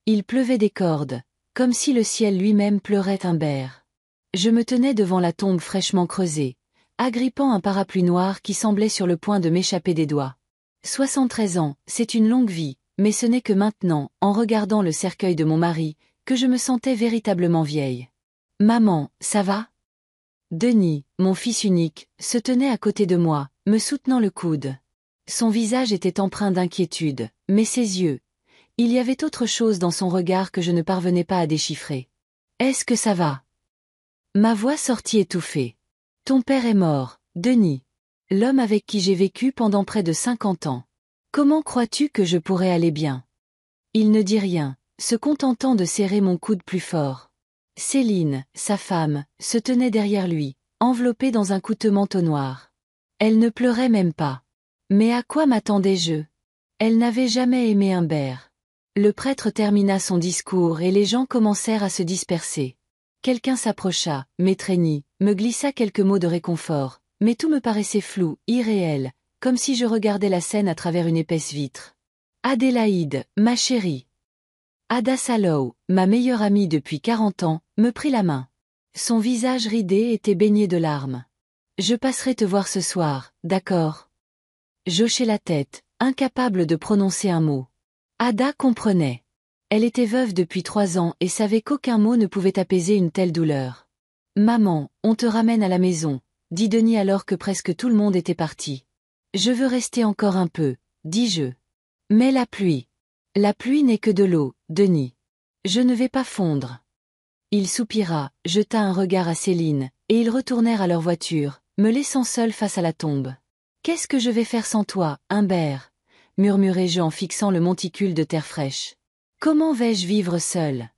Il pleuvait des cordes, comme si le ciel lui-même pleurait Humbert. Je me tenais devant la tombe fraîchement creusée, agrippant un parapluie noir qui semblait sur le point de m'échapper des doigts. 73 ans, c'est une longue vie, mais ce n'est que maintenant, en regardant le cercueil de mon mari, que je me sentais véritablement vieille. Maman, ça va? Denis, mon fils unique, se tenait à côté de moi, me soutenant le coude. Son visage était empreint d'inquiétude, mais ses yeux, il y avait autre chose dans son regard que je ne parvenais pas à déchiffrer. Est-ce que ça va? Ma voix sortit étouffée. Ton père est mort, Denis. L'homme avec qui j'ai vécu pendant près de 50 ans. Comment crois-tu que je pourrais aller bien? Il ne dit rien, se contentant de serrer mon coude plus fort. Céline, sa femme, se tenait derrière lui, enveloppée dans un coûteux manteau noir. Elle ne pleurait même pas. Mais à quoi m'attendais-je? Elle n'avait jamais aimé Humbert. Le prêtre termina son discours et les gens commencèrent à se disperser. Quelqu'un s'approcha, m'étreignit, me glissa quelques mots de réconfort, mais tout me paraissait flou, irréel, comme si je regardais la scène à travers une épaisse vitre. Adélaïde, ma chérie. Ada Salow, ma meilleure amie depuis 40 ans, me prit la main. Son visage ridé était baigné de larmes. Je passerai te voir ce soir, d'accord? J'hochai la tête, incapable de prononcer un mot. Ada comprenait. Elle était veuve depuis 3 ans et savait qu'aucun mot ne pouvait apaiser une telle douleur. Maman, on te ramène à la maison, dit Denis alors que presque tout le monde était parti. Je veux rester encore un peu, dis-je. Mais la pluie. La pluie n'est que de l'eau, Denis. Je ne vais pas fondre. Il soupira, jeta un regard à Céline, et ils retournèrent à leur voiture, me laissant seule face à la tombe. Qu'est-ce que je vais faire sans toi, Humbert? Murmurai-je en fixant le monticule de terre fraîche. Comment vais-je vivre seule?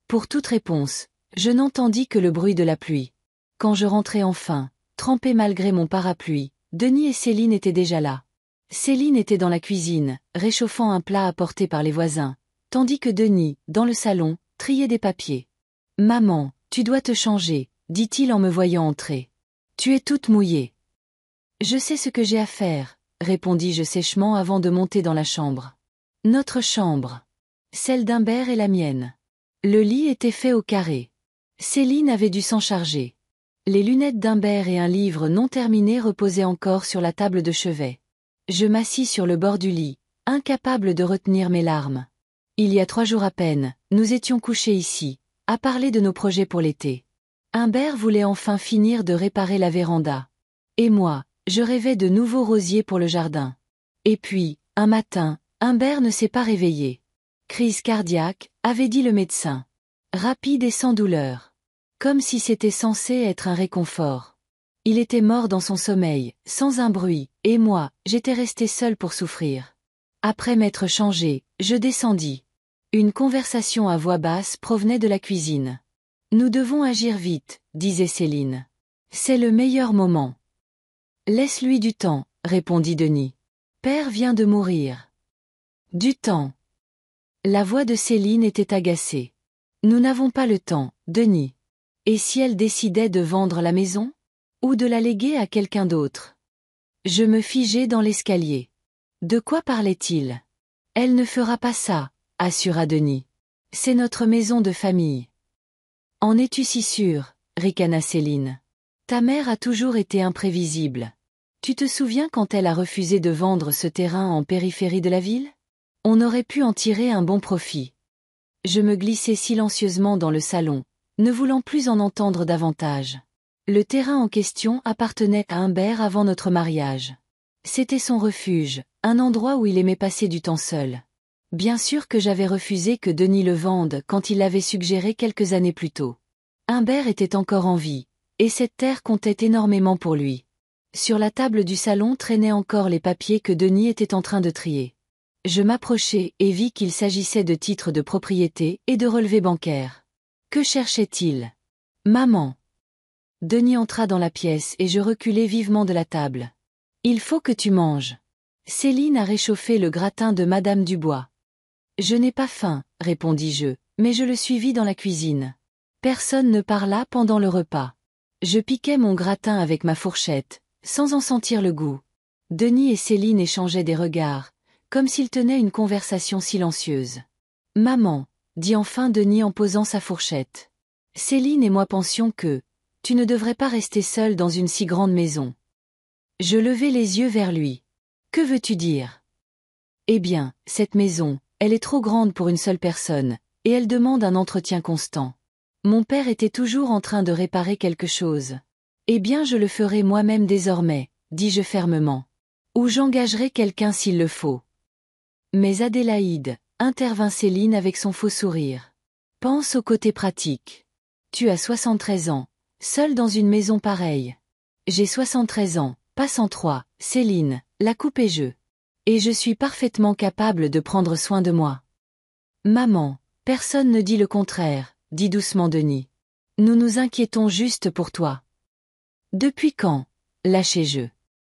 Pour toute réponse, je n'entendis que le bruit de la pluie. Quand je rentrai enfin, trempée malgré mon parapluie, Denis et Céline étaient déjà là. Céline était dans la cuisine, réchauffant un plat apporté par les voisins, tandis que Denis, dans le salon, triait des papiers. « Maman, tu dois te changer, dit-il en me voyant entrer. Tu es toute mouillée. » Je sais ce que j'ai à faire, répondis-je sèchement avant de monter dans la chambre. Notre chambre. Celle d'Humbert et la mienne. Le lit était fait au carré. Céline avait dû s'en charger. Les lunettes d'Humbert et un livre non terminé reposaient encore sur la table de chevet. Je m'assis sur le bord du lit, incapable de retenir mes larmes. Il y a 3 jours à peine, nous étions couchés ici, à parler de nos projets pour l'été. Humbert voulait enfin finir de réparer la véranda. Et moi, je rêvais de nouveaux rosiers pour le jardin. Et puis, un matin, Humbert ne s'est pas réveillé. Crise cardiaque, avait dit le médecin. Rapide et sans douleur. Comme si c'était censé être un réconfort. Il était mort dans son sommeil, sans un bruit, et moi, j'étais restée seule pour souffrir. Après m'être changée, je descendis. Une conversation à voix basse provenait de la cuisine. Nous devons agir vite, disait Céline. C'est le meilleur moment. Laisse-lui du temps, répondit Denis. Père vient de mourir. Du temps. La voix de Céline était agacée. Nous n'avons pas le temps, Denis. Et si elle décidait de vendre la maison? Ou de la léguer à quelqu'un d'autre? Je me figeai dans l'escalier. De quoi parlait-il? Elle ne fera pas ça, assura Denis. C'est notre maison de famille. En es-tu si sûre, ricana Céline. Ta mère a toujours été imprévisible. Tu te souviens quand elle a refusé de vendre ce terrain en périphérie de la ville? On aurait pu en tirer un bon profit. Je me glissai silencieusement dans le salon, ne voulant plus en entendre davantage. Le terrain en question appartenait à Humbert avant notre mariage. C'était son refuge, un endroit où il aimait passer du temps seul. Bien sûr que j'avais refusé que Denis le vende quand il l'avait suggéré quelques années plus tôt. Humbert était encore en vie, et cette terre comptait énormément pour lui. Sur la table du salon traînaient encore les papiers que Denis était en train de trier. Je m'approchai et vis qu'il s'agissait de titres de propriété et de relevés bancaires. Que cherchait-il? Maman. Denis entra dans la pièce et je reculai vivement de la table. Il faut que tu manges. Céline a réchauffé le gratin de Madame Dubois. Je n'ai pas faim, répondis-je, mais je le suivis dans la cuisine. Personne ne parla pendant le repas. Je piquai mon gratin avec ma fourchette, sans en sentir le goût. Denis et Céline échangeaient des regards, comme s'ils tenaient une conversation silencieuse. Maman, dit enfin Denis en posant sa fourchette. Céline et moi pensions que tu ne devrais pas rester seule dans une si grande maison. Je levai les yeux vers lui. Que veux-tu dire? Eh bien, cette maison, elle est trop grande pour une seule personne, et elle demande un entretien constant. Mon père était toujours en train de réparer quelque chose. Eh bien je le ferai moi-même désormais, dis-je fermement. Ou j'engagerai quelqu'un s'il le faut. Mais Adélaïde, intervint Céline avec son faux sourire. Pense au côté pratique. Tu as 73 ans, seule dans une maison pareille. J'ai 73 ans, pas 103, Céline, la coupe est jeu. Et je suis parfaitement capable de prendre soin de moi. Maman, personne ne dit le contraire, dit doucement Denis. Nous nous inquiétons juste pour toi. Depuis quand? Lâchez-je.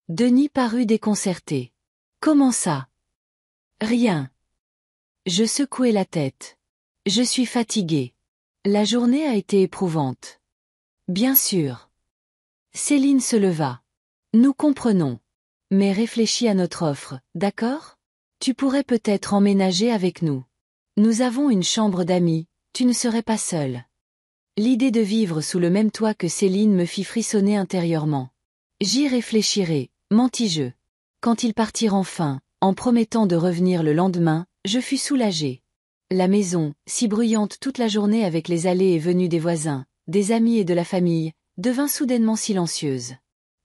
Denis parut déconcerté. Comment ça? Rien. Je secouai la tête. Je suis fatiguée. La journée a été éprouvante. Bien sûr. Céline se leva. Nous comprenons. Mais réfléchis à notre offre, d'accord? Tu pourrais peut-être emménager avec nous. Nous avons une chambre d'amis, tu ne serais pas seule. L'idée de vivre sous le même toit que Céline me fit frissonner intérieurement. J'y réfléchirai, mentis-je. Quand ils partirent enfin, en promettant de revenir le lendemain, je fus soulagée. La maison, si bruyante toute la journée avec les allées et venues des voisins, des amis et de la famille, devint soudainement silencieuse.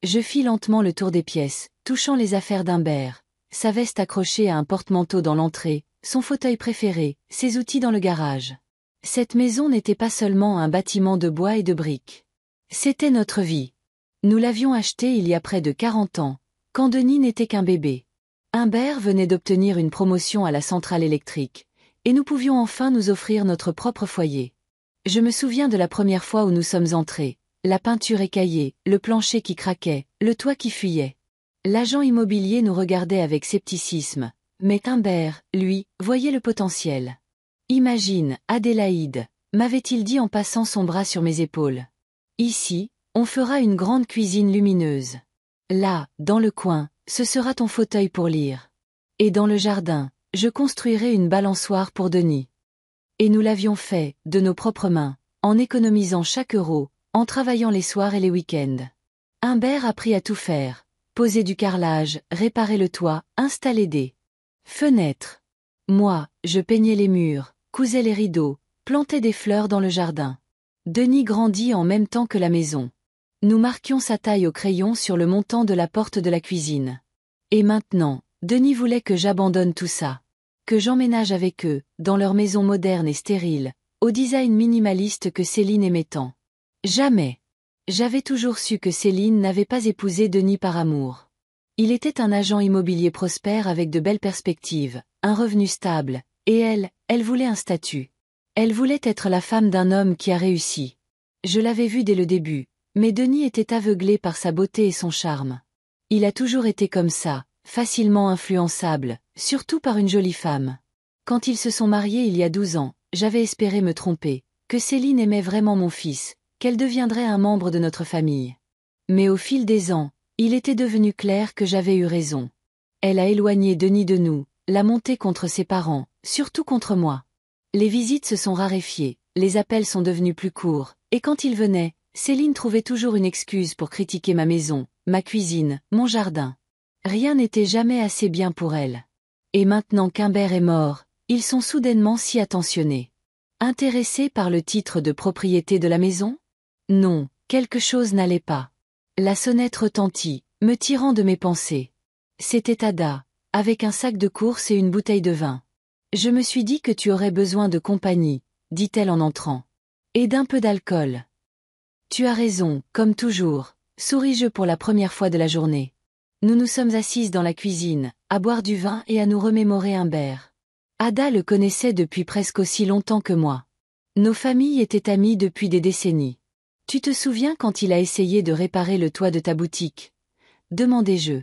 Je fis lentement le tour des pièces, touchant les affaires d'Humbert, sa veste accrochée à un porte-manteau dans l'entrée, son fauteuil préféré, ses outils dans le garage. Cette maison n'était pas seulement un bâtiment de bois et de briques. C'était notre vie. Nous l'avions achetée il y a près de 40 ans, quand Denis n'était qu'un bébé. Humbert venait d'obtenir une promotion à la centrale électrique, et nous pouvions enfin nous offrir notre propre foyer. Je me souviens de la première fois où nous sommes entrés, la peinture écaillée, le plancher qui craquait, le toit qui fuyait. L'agent immobilier nous regardait avec scepticisme, mais Humbert, lui, voyait le potentiel. Imagine, Adélaïde, m'avait-il dit en passant son bras sur mes épaules. Ici, on fera une grande cuisine lumineuse. Là, dans le coin, ce sera ton fauteuil pour lire. Et dans le jardin, je construirai une balançoire pour Denis. Et nous l'avions fait, de nos propres mains, en économisant chaque euro, en travaillant les soirs et les week-ends. Humbert apprit à tout faire, poser du carrelage, réparer le toit, installer des fenêtres. Moi, je peignais les murs, cousais les rideaux, plantais des fleurs dans le jardin. Denis grandit en même temps que la maison. Nous marquions sa taille au crayon sur le montant de la porte de la cuisine. Et maintenant, Denis voulait que j'abandonne tout ça. Que j'emménage avec eux, dans leur maison moderne et stérile, au design minimaliste que Céline aimait tant. Jamais. J'avais toujours su que Céline n'avait pas épousé Denis par amour. Il était un agent immobilier prospère avec de belles perspectives, un revenu stable, et elle voulait un statut. Elle voulait être la femme d'un homme qui a réussi. Je l'avais vu dès le début, mais Denis était aveuglé par sa beauté et son charme. Il a toujours été comme ça, facilement influençable, surtout par une jolie femme. Quand ils se sont mariés il y a 12 ans, j'avais espéré me tromper, que Céline aimait vraiment mon fils, qu'elle deviendrait un membre de notre famille. Mais au fil des ans, il était devenu clair que j'avais eu raison. Elle a éloigné Denis de nous, l'a monté contre ses parents, surtout contre moi. Les visites se sont raréfiées, les appels sont devenus plus courts, et quand il venait, Céline trouvait toujours une excuse pour critiquer ma maison, ma cuisine, mon jardin. Rien n'était jamais assez bien pour elle. Et maintenant qu'Humbert est mort, ils sont soudainement si attentionnés. Intéressés par le titre de propriété de la maison? Non, quelque chose n'allait pas. La sonnette retentit, me tirant de mes pensées. C'était Ada, avec un sac de course et une bouteille de vin. Je me suis dit que tu aurais besoin de compagnie, dit-elle en entrant. Et d'un peu d'alcool. Tu as raison, comme toujours, souris-je pour la première fois de la journée. Nous nous sommes assises dans la cuisine, à boire du vin et à nous remémorer Humbert. Ada le connaissait depuis presque aussi longtemps que moi. Nos familles étaient amies depuis des décennies. Tu te souviens quand il a essayé de réparer le toit de ta boutique? Demandai-je.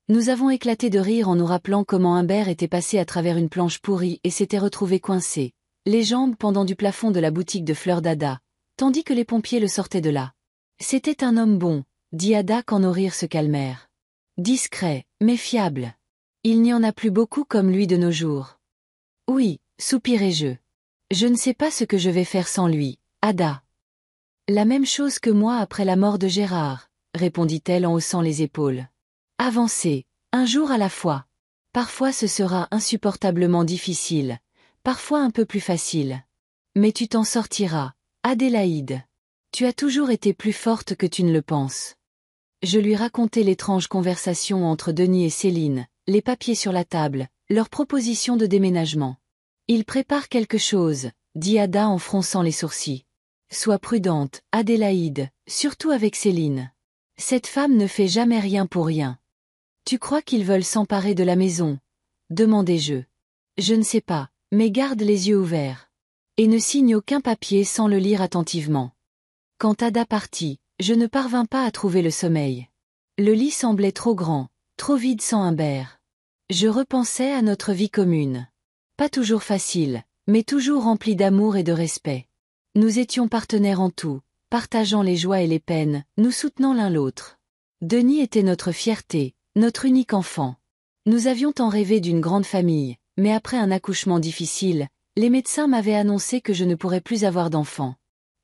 Nous avons éclaté de rire en nous rappelant comment Humbert était passé à travers une planche pourrie et s'était retrouvé coincé, les jambes pendant du plafond de la boutique de fleurs d'Ada, tandis que les pompiers le sortaient de là. C'était un homme bon, dit Ada quand nos rires se calmèrent. Discret, mais fiable. Il n'y en a plus beaucoup comme lui de nos jours. Oui, soupirai-je. Je ne sais pas ce que je vais faire sans lui, Ada. La même chose que moi après la mort de Gérard, répondit-elle en haussant les épaules. Avancez, un jour à la fois. Parfois ce sera insupportablement difficile, parfois un peu plus facile. Mais tu t'en sortiras, Adélaïde. Tu as toujours été plus forte que tu ne le penses. Je lui racontai l'étrange conversation entre Denis et Céline, les papiers sur la table, leur proposition de déménagement. Il prépare quelque chose, dit Ada en fronçant les sourcils. Sois prudente, Adélaïde, surtout avec Céline. Cette femme ne fait jamais rien pour rien. Tu crois qu'ils veulent s'emparer de la maison? Demandai-je. Je ne sais pas, mais garde les yeux ouverts. Et ne signe aucun papier sans le lire attentivement. Quand Ada partit, je ne parvins pas à trouver le sommeil. Le lit semblait trop grand, trop vide sans Humbert. Je repensais à notre vie commune. Pas toujours facile, mais toujours remplie d'amour et de respect. Nous étions partenaires en tout, partageant les joies et les peines, nous soutenant l'un l'autre. Denis était notre fierté, notre unique enfant. Nous avions tant rêvé d'une grande famille, mais après un accouchement difficile, les médecins m'avaient annoncé que je ne pourrais plus avoir d'enfant.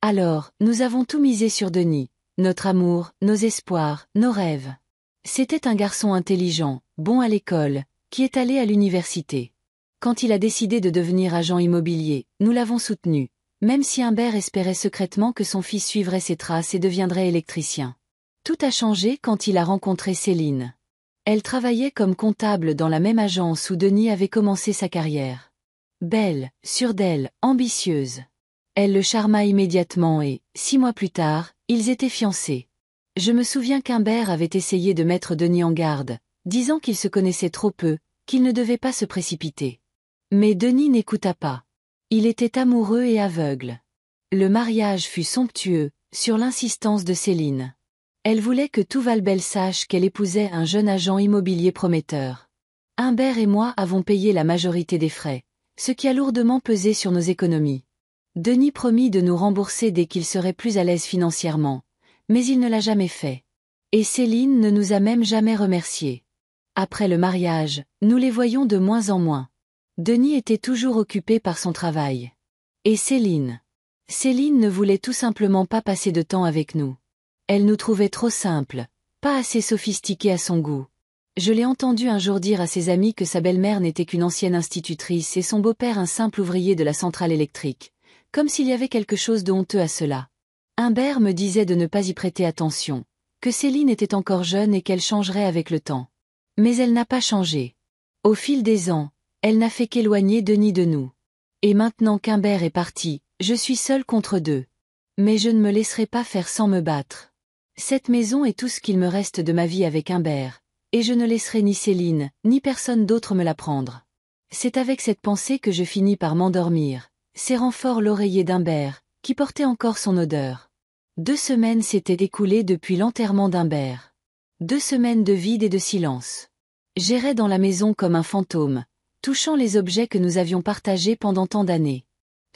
Alors, nous avons tout misé sur Denis, notre amour, nos espoirs, nos rêves. C'était un garçon intelligent, bon à l'école, qui est allé à l'université. Quand il a décidé de devenir agent immobilier, nous l'avons soutenu, même si Humbert espérait secrètement que son fils suivrait ses traces et deviendrait électricien. Tout a changé quand il a rencontré Céline. Elle travaillait comme comptable dans la même agence où Denis avait commencé sa carrière. Belle, sûre d'elle, ambitieuse. Elle le charma immédiatement et, 6 mois plus tard, ils étaient fiancés. Je me souviens qu'Humbert avait essayé de mettre Denis en garde, disant qu'ils se connaissaient trop peu, qu'il ne devait pas se précipiter. Mais Denis n'écouta pas. Il était amoureux et aveugle. Le mariage fut somptueux, sur l'insistance de Céline. Elle voulait que tout Valbel sache qu'elle épousait un jeune agent immobilier prometteur. Humbert et moi avons payé la majorité des frais, ce qui a lourdement pesé sur nos économies. Denis promit de nous rembourser dès qu'il serait plus à l'aise financièrement, mais il ne l'a jamais fait. Et Céline ne nous a même jamais remerciés. Après le mariage, nous les voyions de moins en moins. Denis était toujours occupé par son travail. Et Céline? Céline ne voulait tout simplement pas passer de temps avec nous. Elle nous trouvait trop simples, pas assez sophistiqués à son goût. Je l'ai entendu un jour dire à ses amis que sa belle-mère n'était qu'une ancienne institutrice et son beau-père un simple ouvrier de la centrale électrique, comme s'il y avait quelque chose de honteux à cela. Humbert me disait de ne pas y prêter attention, que Céline était encore jeune et qu'elle changerait avec le temps. Mais elle n'a pas changé. Au fil des ans, elle n'a fait qu'éloigner Denis de nous. Et maintenant qu'Humbert est parti, je suis seule contre deux. Mais je ne me laisserai pas faire sans me battre. Cette maison est tout ce qu'il me reste de ma vie avec Humbert, et je ne laisserai ni Céline, ni personne d'autre me la prendre. C'est avec cette pensée que je finis par m'endormir, serrant fort l'oreiller d'Humbert, qui portait encore son odeur. 2 semaines s'étaient écoulées depuis l'enterrement d'Humbert. 2 semaines de vide et de silence. J'errais dans la maison comme un fantôme, touchant les objets que nous avions partagés pendant tant d'années.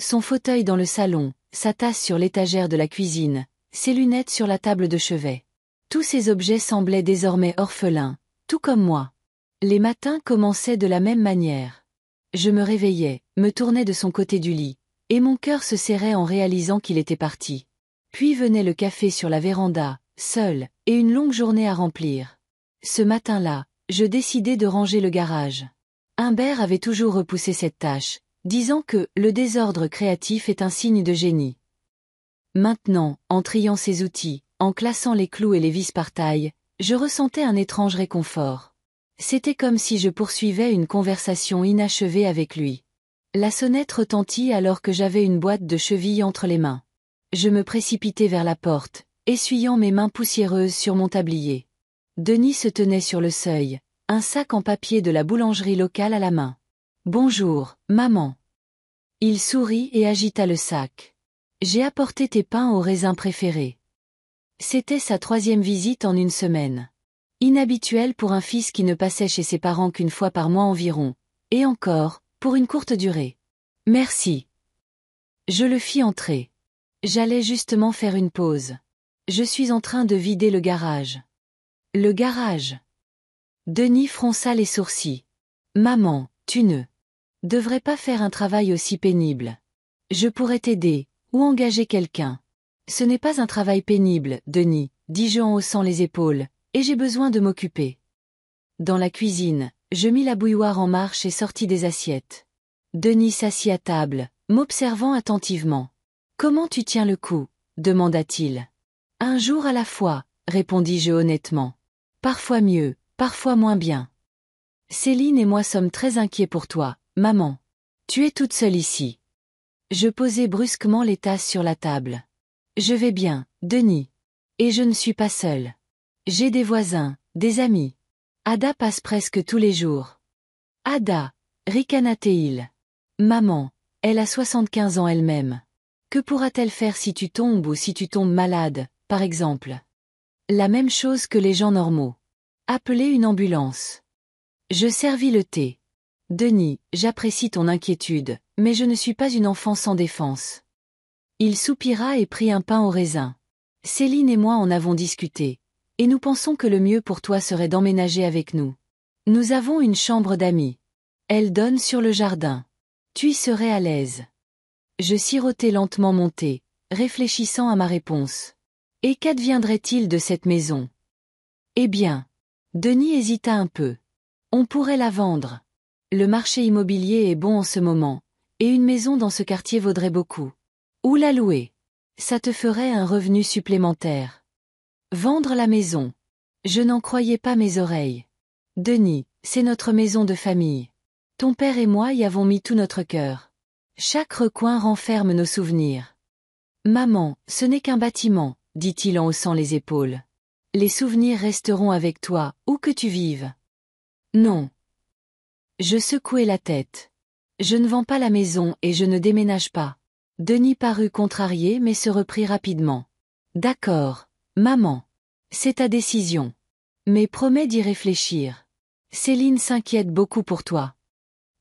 Son fauteuil dans le salon, sa tasse sur l'étagère de la cuisine, ses lunettes sur la table de chevet. Tous ces objets semblaient désormais orphelins, tout comme moi. Les matins commençaient de la même manière. Je me réveillais, me tournais de son côté du lit, et mon cœur se serrait en réalisant qu'il était parti. Puis venait le café sur la véranda, seul, et une longue journée à remplir. Ce matin-là, je décidai de ranger le garage. Humbert avait toujours repoussé cette tâche, disant que le désordre créatif est un signe de génie. Maintenant, en triant ses outils, en classant les clous et les vis par taille, je ressentais un étrange réconfort. C'était comme si je poursuivais une conversation inachevée avec lui. La sonnette retentit alors que j'avais une boîte de chevilles entre les mains. Je me précipitai vers la porte, essuyant mes mains poussiéreuses sur mon tablier. Denis se tenait sur le seuil, un sac en papier de la boulangerie locale à la main. « Bonjour, maman. » Il sourit et agita le sac. « J'ai apporté tes pains au raisin préférés. » C'était sa 3e visite en une semaine. Inhabituel pour un fils qui ne passait chez ses parents qu'une fois par mois environ, et encore, pour une courte durée. « Merci. » Je le fis entrer. J'allais justement faire une pause. Je suis en train de vider le garage. Le garage. Denis fronça les sourcils. Maman, tu ne devrais pas faire un travail aussi pénible. Je pourrais t'aider, ou engager quelqu'un. Ce n'est pas un travail pénible, Denis, dis-je en haussant les épaules, et j'ai besoin de m'occuper. Dans la cuisine, je mis la bouilloire en marche et sortis des assiettes. Denis s'assit à table, m'observant attentivement. Comment tu tiens le coup? Demanda-t-il. Un jour à la fois, répondis-je honnêtement. Parfois mieux, parfois moins bien. Céline et moi sommes très inquiets pour toi, maman. Tu es toute seule ici. Je posai brusquement les tasses sur la table. Je vais bien, Denis. Et je ne suis pas seule. J'ai des voisins, des amis. Ada passe presque tous les jours. Ada, ricana-t-il. Maman, elle a 75 ans elle-même. Que pourra-t-elle faire si tu tombes ou si tu tombes malade, par exemple? La même chose que les gens normaux. Appeler une ambulance. Je servis le thé. Denis, j'apprécie ton inquiétude, mais je ne suis pas une enfant sans défense. Il soupira et prit un pain au raisin. Céline et moi en avons discuté, et nous pensons que le mieux pour toi serait d'emménager avec nous. Nous avons une chambre d'amis. Elle donne sur le jardin. Tu y serais à l'aise. Je sirotai lentement mon thé, réfléchissant à ma réponse. Et qu'adviendrait-il de cette maison? Eh bien. Denis hésita un peu. On pourrait la vendre. Le marché immobilier est bon en ce moment, et une maison dans ce quartier vaudrait beaucoup. Ou la louer. Ça te ferait un revenu supplémentaire. Vendre la maison. Je n'en croyais pas mes oreilles. Denis, c'est notre maison de famille. Ton père et moi y avons mis tout notre cœur. Chaque recoin renferme nos souvenirs. Maman, ce n'est qu'un bâtiment, dit-il en haussant les épaules. Les souvenirs resteront avec toi, où que tu vives. Non. Je secouai la tête. Je ne vends pas la maison et je ne déménage pas. Denis parut contrarié mais se reprit rapidement. D'accord, maman. C'est ta décision. Mais promets d'y réfléchir. Céline s'inquiète beaucoup pour toi.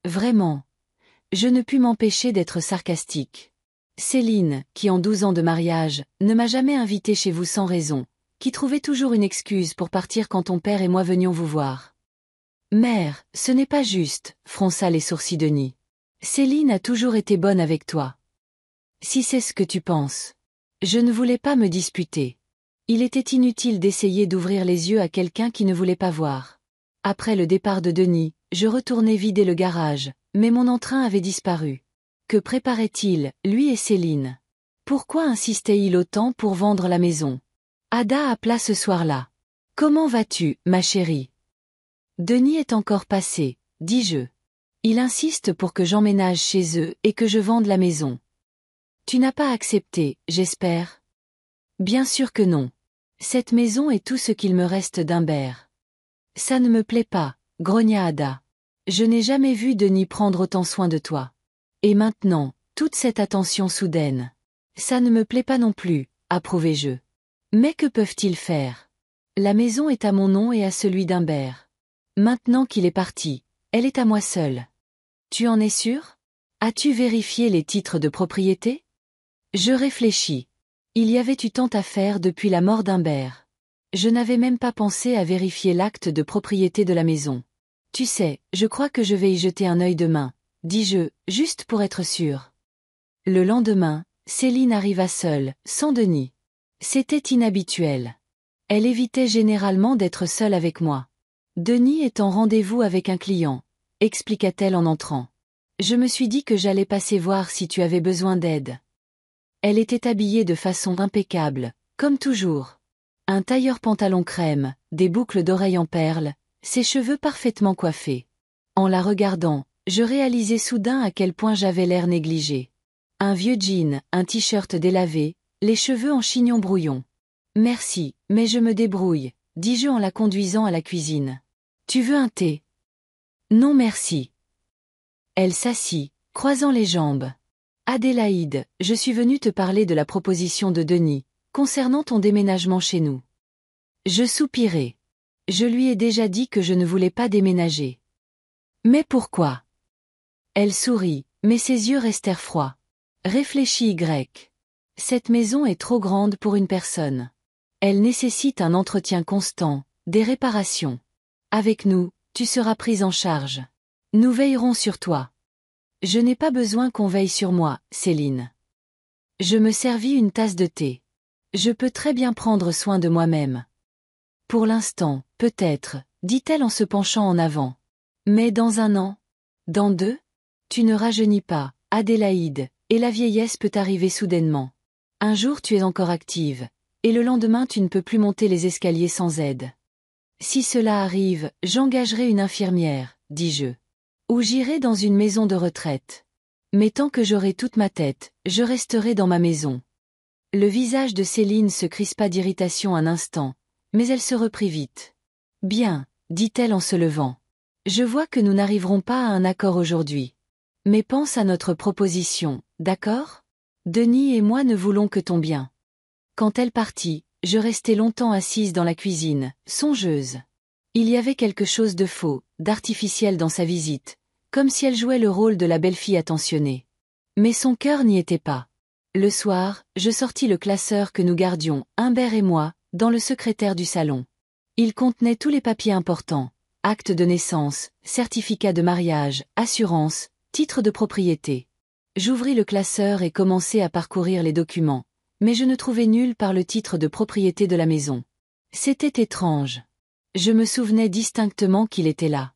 Vraiment. Je ne pus m'empêcher d'être sarcastique. Céline, qui en 12 ans de mariage, ne m'a jamais invité chez vous sans raison, qui trouvait toujours une excuse pour partir quand ton père et moi venions vous voir. Mère, ce n'est pas juste, fronça les sourcils Denis. Céline a toujours été bonne avec toi. Si c'est ce que tu penses. Je ne voulais pas me disputer. Il était inutile d'essayer d'ouvrir les yeux à quelqu'un qui ne voulait pas voir. Après le départ de Denis, je retournai vider le garage, mais mon entrain avait disparu. Que préparait-il, lui et Céline? Pourquoi insistait-il autant pour vendre la maison? Ada appela ce soir-là. Comment vas-tu, ma chérie? Denis est encore passé, dis-je. Il insiste pour que j'emménage chez eux et que je vende la maison. Tu n'as pas accepté, j'espère? Bien sûr que non. Cette maison est tout ce qu'il me reste d'Humbert. Ça ne me plaît pas, grogna Ada. Je n'ai jamais vu Denis prendre autant soin de toi. Et maintenant, toute cette attention soudaine. Ça ne me plaît pas non plus, approuvai-je. Mais que peuvent-ils faire? La maison est à mon nom et à celui d'Humbert. Maintenant qu'il est parti, elle est à moi seule. Tu en es sûr? As-tu vérifié les titres de propriété? Je réfléchis. Il y avait eu tant à faire depuis la mort d'Humbert. Je n'avais même pas pensé à vérifier l'acte de propriété de la maison. Tu sais, je crois que je vais y jeter un œil demain, dis-je, juste pour être sûr. Le lendemain, Céline arriva seule, sans Denis. C'était inhabituel. Elle évitait généralement d'être seule avec moi. Denis est en rendez-vous avec un client, expliqua-t-elle en entrant. Je me suis dit que j'allais passer voir si tu avais besoin d'aide. Elle était habillée de façon impeccable, comme toujours. Un tailleur pantalon crème, des boucles d'oreilles en perles, ses cheveux parfaitement coiffés. En la regardant, je réalisai soudain à quel point j'avais l'air négligé. Un vieux jean, un t-shirt délavé, les cheveux en chignon brouillon. Merci, mais je me débrouille, dis-je en la conduisant à la cuisine. Tu veux un thé? Non merci. Elle s'assit, croisant les jambes. Adélaïde, je suis venue te parler de la proposition de Denis, concernant ton déménagement chez nous. Je soupirai. Je lui ai déjà dit que je ne voulais pas déménager. Mais pourquoi? Elle sourit, mais ses yeux restèrent froids. Réfléchis Y. Cette maison est trop grande pour une personne. Elle nécessite un entretien constant, des réparations. Avec nous, tu seras prise en charge. Nous veillerons sur toi. Je n'ai pas besoin qu'on veille sur moi, Céline. Je me servis une tasse de thé. Je peux très bien prendre soin de moi-même. Pour l'instant, peut-être, dit-elle en se penchant en avant. Mais dans 1 an? Dans 2? Tu ne rajeunis pas, Adélaïde, et la vieillesse peut arriver soudainement. Un jour tu es encore active, et le lendemain tu ne peux plus monter les escaliers sans aide. Si cela arrive, j'engagerai une infirmière, dis-je. Ou j'irai dans une maison de retraite. Mais tant que j'aurai toute ma tête, je resterai dans ma maison. Le visage de Céline se crispa d'irritation un instant, mais elle se reprit vite. Bien, dit-elle en se levant. Je vois que nous n'arriverons pas à un accord aujourd'hui. Mais pense à notre proposition, d'accord? Denis et moi ne voulons que ton bien. Quand elle partit, je restai longtemps assise dans la cuisine, songeuse. Il y avait quelque chose de faux, d'artificiel dans sa visite, comme si elle jouait le rôle de la belle-fille attentionnée. Mais son cœur n'y était pas. Le soir, je sortis le classeur que nous gardions, Humbert et moi, dans le secrétaire du salon. Il contenait tous les papiers importants, acte de naissance, certificat de mariage, assurance, titre de propriété. J'ouvris le classeur et commençai à parcourir les documents, mais je ne trouvais nulle part le titre de propriété de la maison. C'était étrange. Je me souvenais distinctement qu'il était là.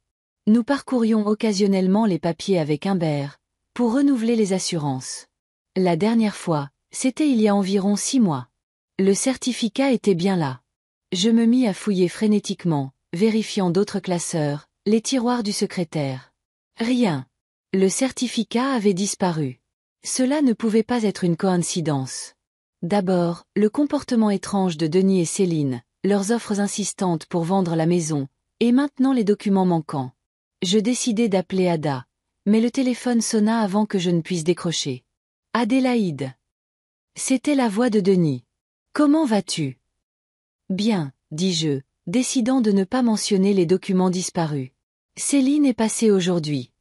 Nous parcourions occasionnellement les papiers avec Humbert, pour renouveler les assurances. La dernière fois, c'était il y a environ 6 mois. Le certificat était bien là. Je me mis à fouiller frénétiquement, vérifiant d'autres classeurs, les tiroirs du secrétaire. Rien. Le certificat avait disparu. Cela ne pouvait pas être une coïncidence. D'abord, le comportement étrange de Denis et Céline, leurs offres insistantes pour vendre la maison, et maintenant les documents manquants. Je décidai d'appeler Ada, mais le téléphone sonna avant que je ne puisse décrocher. Adélaïde. C'était la voix de Denis. Comment vas-tu? Bien, dis-je, décidant de ne pas mentionner les documents disparus. Céline est passée aujourd'hui.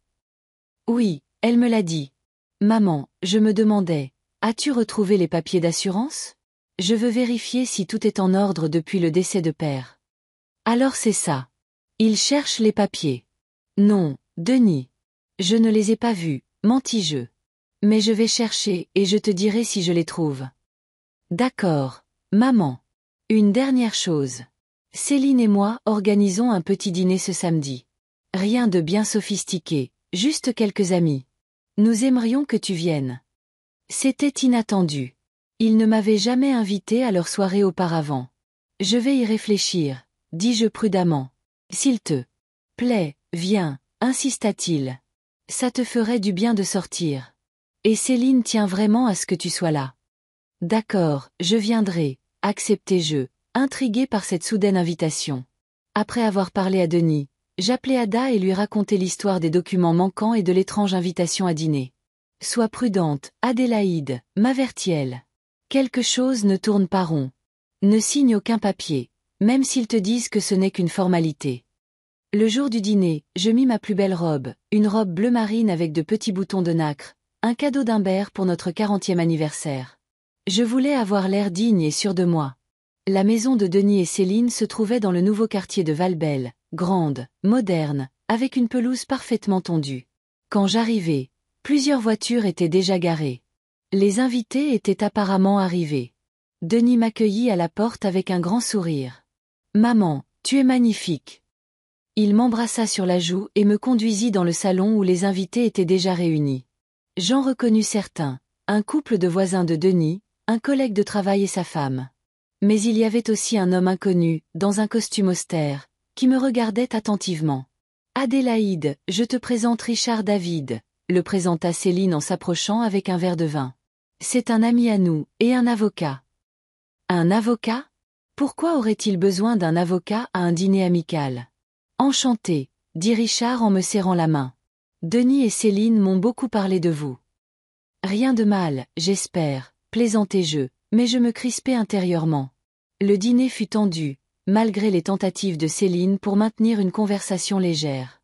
Oui, elle me l'a dit. Maman, je me demandais, as-tu retrouvé les papiers d'assurance? Je veux vérifier si tout est en ordre depuis le décès de père. Alors c'est ça. Il cherche les papiers. Non, Denis. Je ne les ai pas vus, mentis-je. Mais je vais chercher et je te dirai si je les trouve. D'accord, maman. Une dernière chose. Céline et moi organisons un petit dîner ce samedi. Rien de bien sophistiqué, juste quelques amis. Nous aimerions que tu viennes. C'était inattendu. Ils ne m'avaient jamais invité à leur soirée auparavant. Je vais y réfléchir, dis-je prudemment. S'il te plaît, viens, insista-t-il. Ça te ferait du bien de sortir. Et Céline tient vraiment à ce que tu sois là. D'accord, je viendrai, acceptai-je, intrigué par cette soudaine invitation. Après avoir parlé à Denis, j'appelai Ada et lui racontai l'histoire des documents manquants et de l'étrange invitation à dîner. Sois prudente, Adélaïde, m'avertit-elle. Quelque chose ne tourne pas rond. Ne signe aucun papier, même s'ils te disent que ce n'est qu'une formalité. Le jour du dîner, je mis ma plus belle robe, une robe bleu marine avec de petits boutons de nacre, un cadeau d'Humbert pour notre 40e anniversaire. Je voulais avoir l'air digne et sûr de moi. La maison de Denis et Céline se trouvait dans le nouveau quartier de Valbelle, grande, moderne, avec une pelouse parfaitement tondue. Quand j'arrivai, plusieurs voitures étaient déjà garées. Les invités étaient apparemment arrivés. Denis m'accueillit à la porte avec un grand sourire. « Maman, tu es magnifique. » Il m'embrassa sur la joue et me conduisit dans le salon où les invités étaient déjà réunis. J'en reconnus certains, un couple de voisins de Denis, un collègue de travail et sa femme. Mais il y avait aussi un homme inconnu, dans un costume austère, qui me regardait attentivement. « Adélaïde, je te présente Richard David », le présenta Céline en s'approchant avec un verre de vin. « C'est un ami à nous, et un avocat. » « Un avocat? Pourquoi aurait-il besoin d'un avocat à un dîner amical? » « Enchanté, » dit Richard en me serrant la main. « Denis et Céline m'ont beaucoup parlé de vous. »« Rien de mal, j'espère, » plaisantai-je, mais je me crispai intérieurement. Le dîner fut tendu, malgré les tentatives de Céline pour maintenir une conversation légère.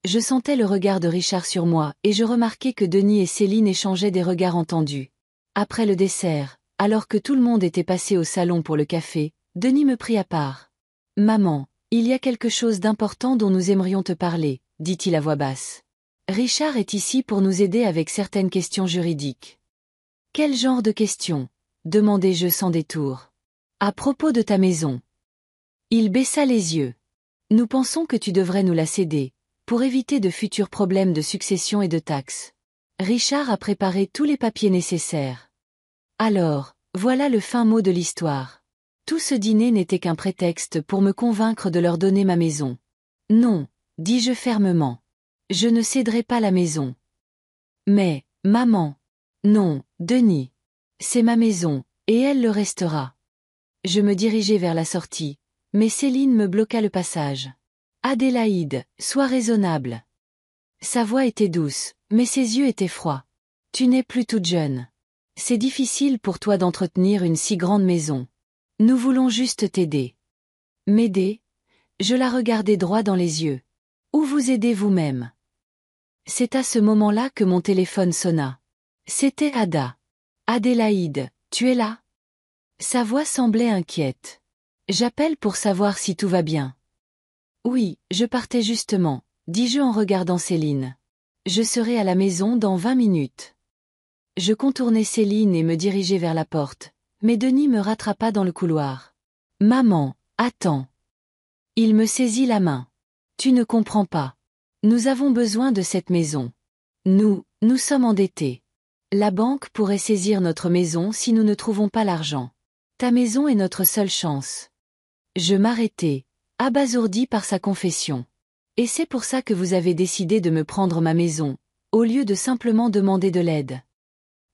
Je sentais le regard de Richard sur moi et je remarquai que Denis et Céline échangeaient des regards entendus. Après le dessert, alors que tout le monde était passé au salon pour le café, Denis me prit à part. « Maman, il y a quelque chose d'important dont nous aimerions te parler, dit-il à voix basse. Richard est ici pour nous aider avec certaines questions juridiques. Quel genre de questions? Demandai-je sans détour. À propos de ta maison. Il baissa les yeux. Nous pensons que tu devrais nous la céder, pour éviter de futurs problèmes de succession et de taxes. Richard a préparé tous les papiers nécessaires. Alors, voilà le fin mot de l'histoire. Tout ce dîner n'était qu'un prétexte pour me convaincre de leur donner ma maison. Non, dis-je fermement. Je ne céderai pas la maison. Mais, maman. Non, Denis. C'est ma maison, et elle le restera. Je me dirigeai vers la sortie, mais Céline me bloqua le passage. Adélaïde, sois raisonnable. Sa voix était douce, mais ses yeux étaient froids. Tu n'es plus toute jeune. C'est difficile pour toi d'entretenir une si grande maison. Nous voulons juste t'aider. M'aider? Je la regardai droit dans les yeux. Ou vous aider vous-même. C'est à ce moment-là que mon téléphone sonna. C'était Ada. Adélaïde, tu es là? Sa voix semblait inquiète. J'appelle pour savoir si tout va bien. Oui, je partais justement, dis-je en regardant Céline. Je serai à la maison dans 20 minutes. Je contournai Céline et me dirigeai vers la porte, mais Denis me rattrapa dans le couloir. Maman, attends. Il me saisit la main. Tu ne comprends pas. Nous avons besoin de cette maison. Nous sommes endettés. La banque pourrait saisir notre maison si nous ne trouvons pas l'argent. Ta maison est notre seule chance. Je m'arrêtai, abasourdi par sa confession. Et c'est pour ça que vous avez décidé de me prendre ma maison, au lieu de simplement demander de l'aide.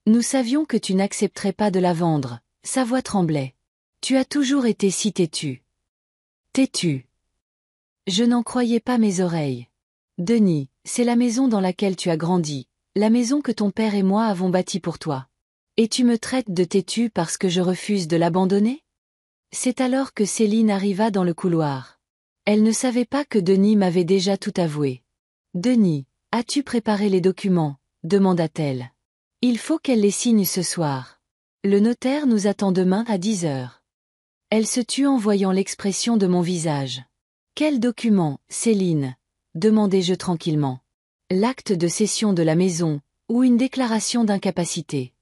Nous savions que tu n'accepterais pas de la vendre, sa voix tremblait. Tu as toujours été si têtu. Têtu. Je n'en croyais pas mes oreilles. Denis, c'est la maison dans laquelle tu as grandi, la maison que ton père et moi avons bâtie pour toi. Et tu me traites de têtu parce que je refuse de l'abandonner? C'est alors que Céline arriva dans le couloir. Elle ne savait pas que Denis m'avait déjà tout avoué. Denis, as-tu préparé les documents? Demanda-t-elle. Il faut qu'elle les signe ce soir. Le notaire nous attend demain à 10 heures. Elle se tut en voyant l'expression de mon visage. Quel document, Céline? Demandai-je tranquillement. L'acte de cession de la maison, ou une déclaration d'incapacité.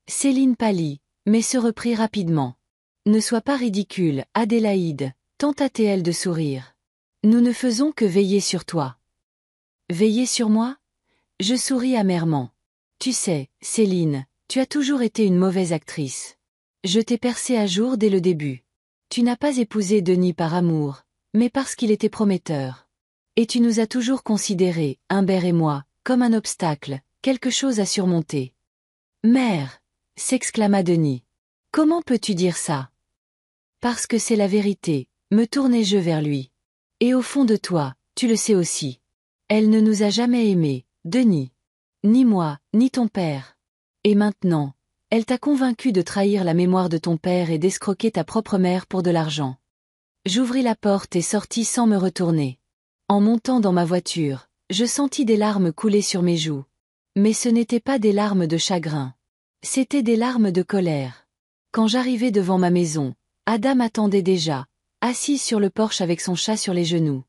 Céline pâlit, mais se reprit rapidement. Ne sois pas ridicule, Adélaïde, tenta-t-elle de sourire. Nous ne faisons que veiller sur toi. Veiller sur moi? Je souris amèrement. Tu sais, Céline, tu as toujours été une mauvaise actrice. Je t'ai percé à jour dès le début. Tu n'as pas épousé Denis par amour, mais parce qu'il était prometteur. Et tu nous as toujours considérés, Humbert et moi, comme un obstacle, quelque chose à surmonter. Mère! S'exclama Denis. Comment peux-tu dire ça? Parce que c'est la vérité, me tournai-je vers lui. Et au fond de toi, tu le sais aussi. Elle ne nous a jamais aimés, Denis. Ni moi, ni ton père. Et maintenant, elle t'a convaincu de trahir la mémoire de ton père et d'escroquer ta propre mère pour de l'argent. J'ouvris la porte et sortis sans me retourner. En montant dans ma voiture, je sentis des larmes couler sur mes joues. Mais ce n'étaient pas des larmes de chagrin. C'étaient des larmes de colère. Quand j'arrivai devant ma maison, Ada m'attendait déjà, assise sur le porche avec son chat sur les genoux.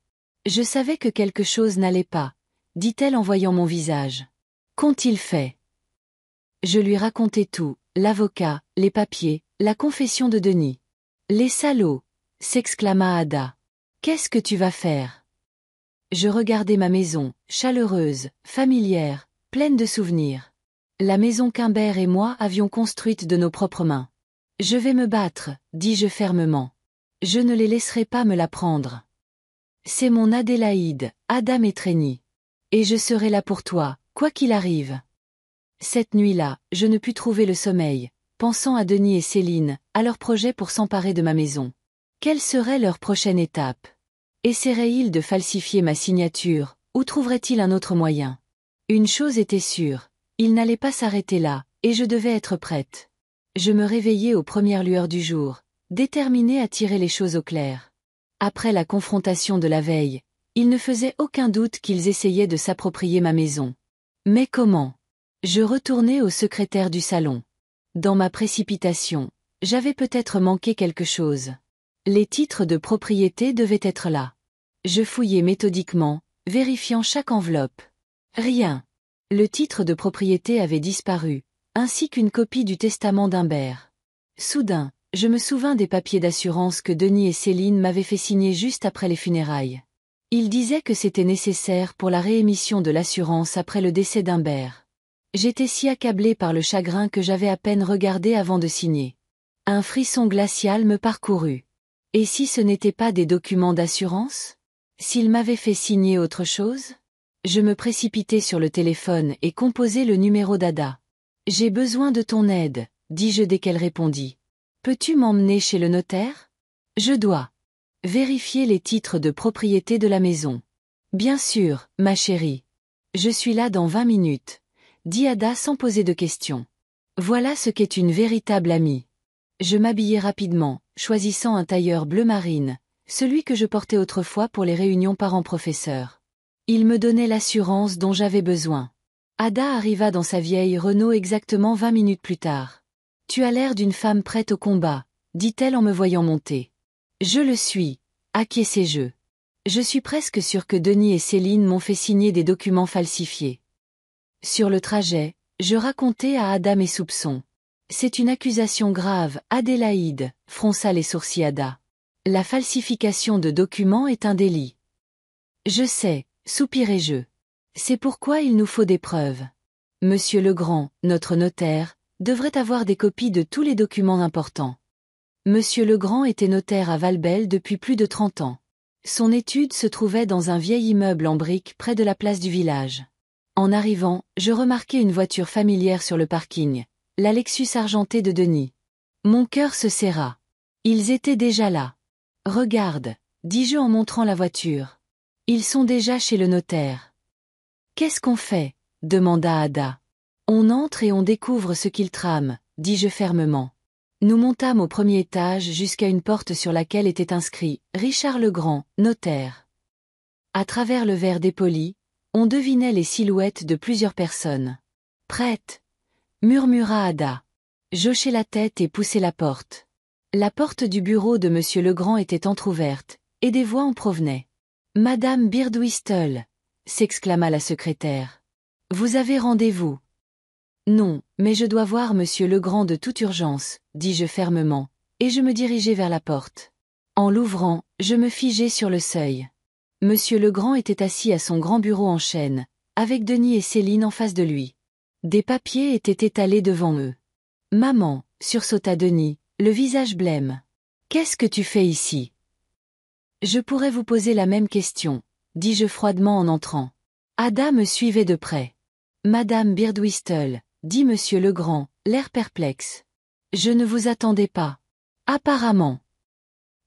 Je savais que quelque chose n'allait pas, dit-elle en voyant mon visage. Qu'ont-ils fait? Je lui racontai tout, l'avocat, les papiers, la confession de Denis. Les salauds! S'exclama Ada. Qu'est-ce que tu vas faire? Je regardai ma maison, chaleureuse, familière, pleine de souvenirs. La maison qu'Humbert et moi avions construite de nos propres mains. Je vais me battre, dis-je fermement. Je ne les laisserai pas me la prendre. C'est mon Adélaïde, Ada m'étreignit. Et je serai là pour toi, quoi qu'il arrive. Cette nuit-là, je ne pus trouver le sommeil, pensant à Denis et Céline, à leur projet pour s'emparer de ma maison. Quelle serait leur prochaine étape? Essaieraient-ils de falsifier ma signature, ou trouveraient-ils un autre moyen? Une chose était sûre, ils n'allaient pas s'arrêter là, et je devais être prête. Je me réveillai aux premières lueurs du jour, déterminée à tirer les choses au clair. Après la confrontation de la veille, il ne faisait aucun doute qu'ils essayaient de s'approprier ma maison. Mais comment? Je retournai au secrétaire du salon. Dans ma précipitation, j'avais peut-être manqué quelque chose. Les titres de propriété devaient être là. Je fouillai méthodiquement, vérifiant chaque enveloppe. Rien. Le titre de propriété avait disparu, ainsi qu'une copie du testament d'Humbert. Soudain, je me souvins des papiers d'assurance que Denis et Céline m'avaient fait signer juste après les funérailles. Ils disaient que c'était nécessaire pour la réémission de l'assurance après le décès d'Humbert. J'étais si accablé par le chagrin que j'avais à peine regardé avant de signer. Un frisson glacial me parcourut. Et si ce n'était pas des documents d'assurance? S'ils m'avaient fait signer autre chose? Je me précipitai sur le téléphone et composai le numéro d'Ada. « J'ai besoin de ton aide, dis-je dès qu'elle répondit. Peux-tu m'emmener chez le notaire? Je dois vérifier les titres de propriété de la maison. Bien sûr, ma chérie. Je suis là dans 20 minutes, dit Ada sans poser de questions. Voilà ce qu'est une véritable amie. Je m'habillai rapidement, choisissant un tailleur bleu marine, celui que je portais autrefois pour les réunions parents-professeurs. Il me donnait l'assurance dont j'avais besoin. Ada arriva dans sa vieille Renault exactement 20 minutes plus tard. « Tu as l'air d'une femme prête au combat, » dit-elle en me voyant monter. « Je le suis, » acquiesçai-je. Je suis presque sûr que Denis et Céline m'ont fait signer des documents falsifiés. Sur le trajet, je racontai à Ada mes soupçons. « C'est une accusation grave, Adélaïde, » fronça les sourcils Ada. « La falsification de documents est un délit. » Je sais, soupirai-je. C'est pourquoi il nous faut des preuves. Monsieur Legrand, notre notaire, devrait avoir des copies de tous les documents importants. Monsieur Legrand était notaire à Valbelle depuis plus de 30 ans. Son étude se trouvait dans un vieil immeuble en briques près de la place du village. En arrivant, je remarquai une voiture familière sur le parking, la Lexus argentée de Denis. Mon cœur se serra. Ils étaient déjà là. « Regarde, » dis-je en montrant la voiture. « Ils sont déjà chez le notaire. »« Qu'est-ce qu'on fait ?» demanda Ada. « On entre et on découvre ce qu'ils trament, » dis-je fermement. Nous montâmes au premier étage jusqu'à une porte sur laquelle était inscrit « Richard Legrand, notaire ». À travers le verre dépoli, on devinait les silhouettes de plusieurs personnes. « Prête » murmura Ada. J'hochai la tête et poussai la porte. La porte du bureau de Monsieur Legrand était entr'ouverte, et des voix en provenaient. « Madame Birdwhistle » s'exclama la secrétaire. « Vous avez rendez-vous ?»« Non, mais je dois voir Monsieur Legrand de toute urgence, » dis-je fermement, et je me dirigeai vers la porte. En l'ouvrant, je me figeai sur le seuil. Monsieur Legrand était assis à son grand bureau en chêne, avec Denis et Céline en face de lui. Des papiers étaient étalés devant eux. « Maman » sursauta Denis, le visage blême. « Qu'est-ce que tu fais ici ?»« Je pourrais vous poser la même question, » dis-je froidement en entrant. Ada me suivait de près. « Madame Birdwhistle » dit Monsieur Legrand, l'air perplexe. « Je ne vous attendais pas. »« Apparemment. »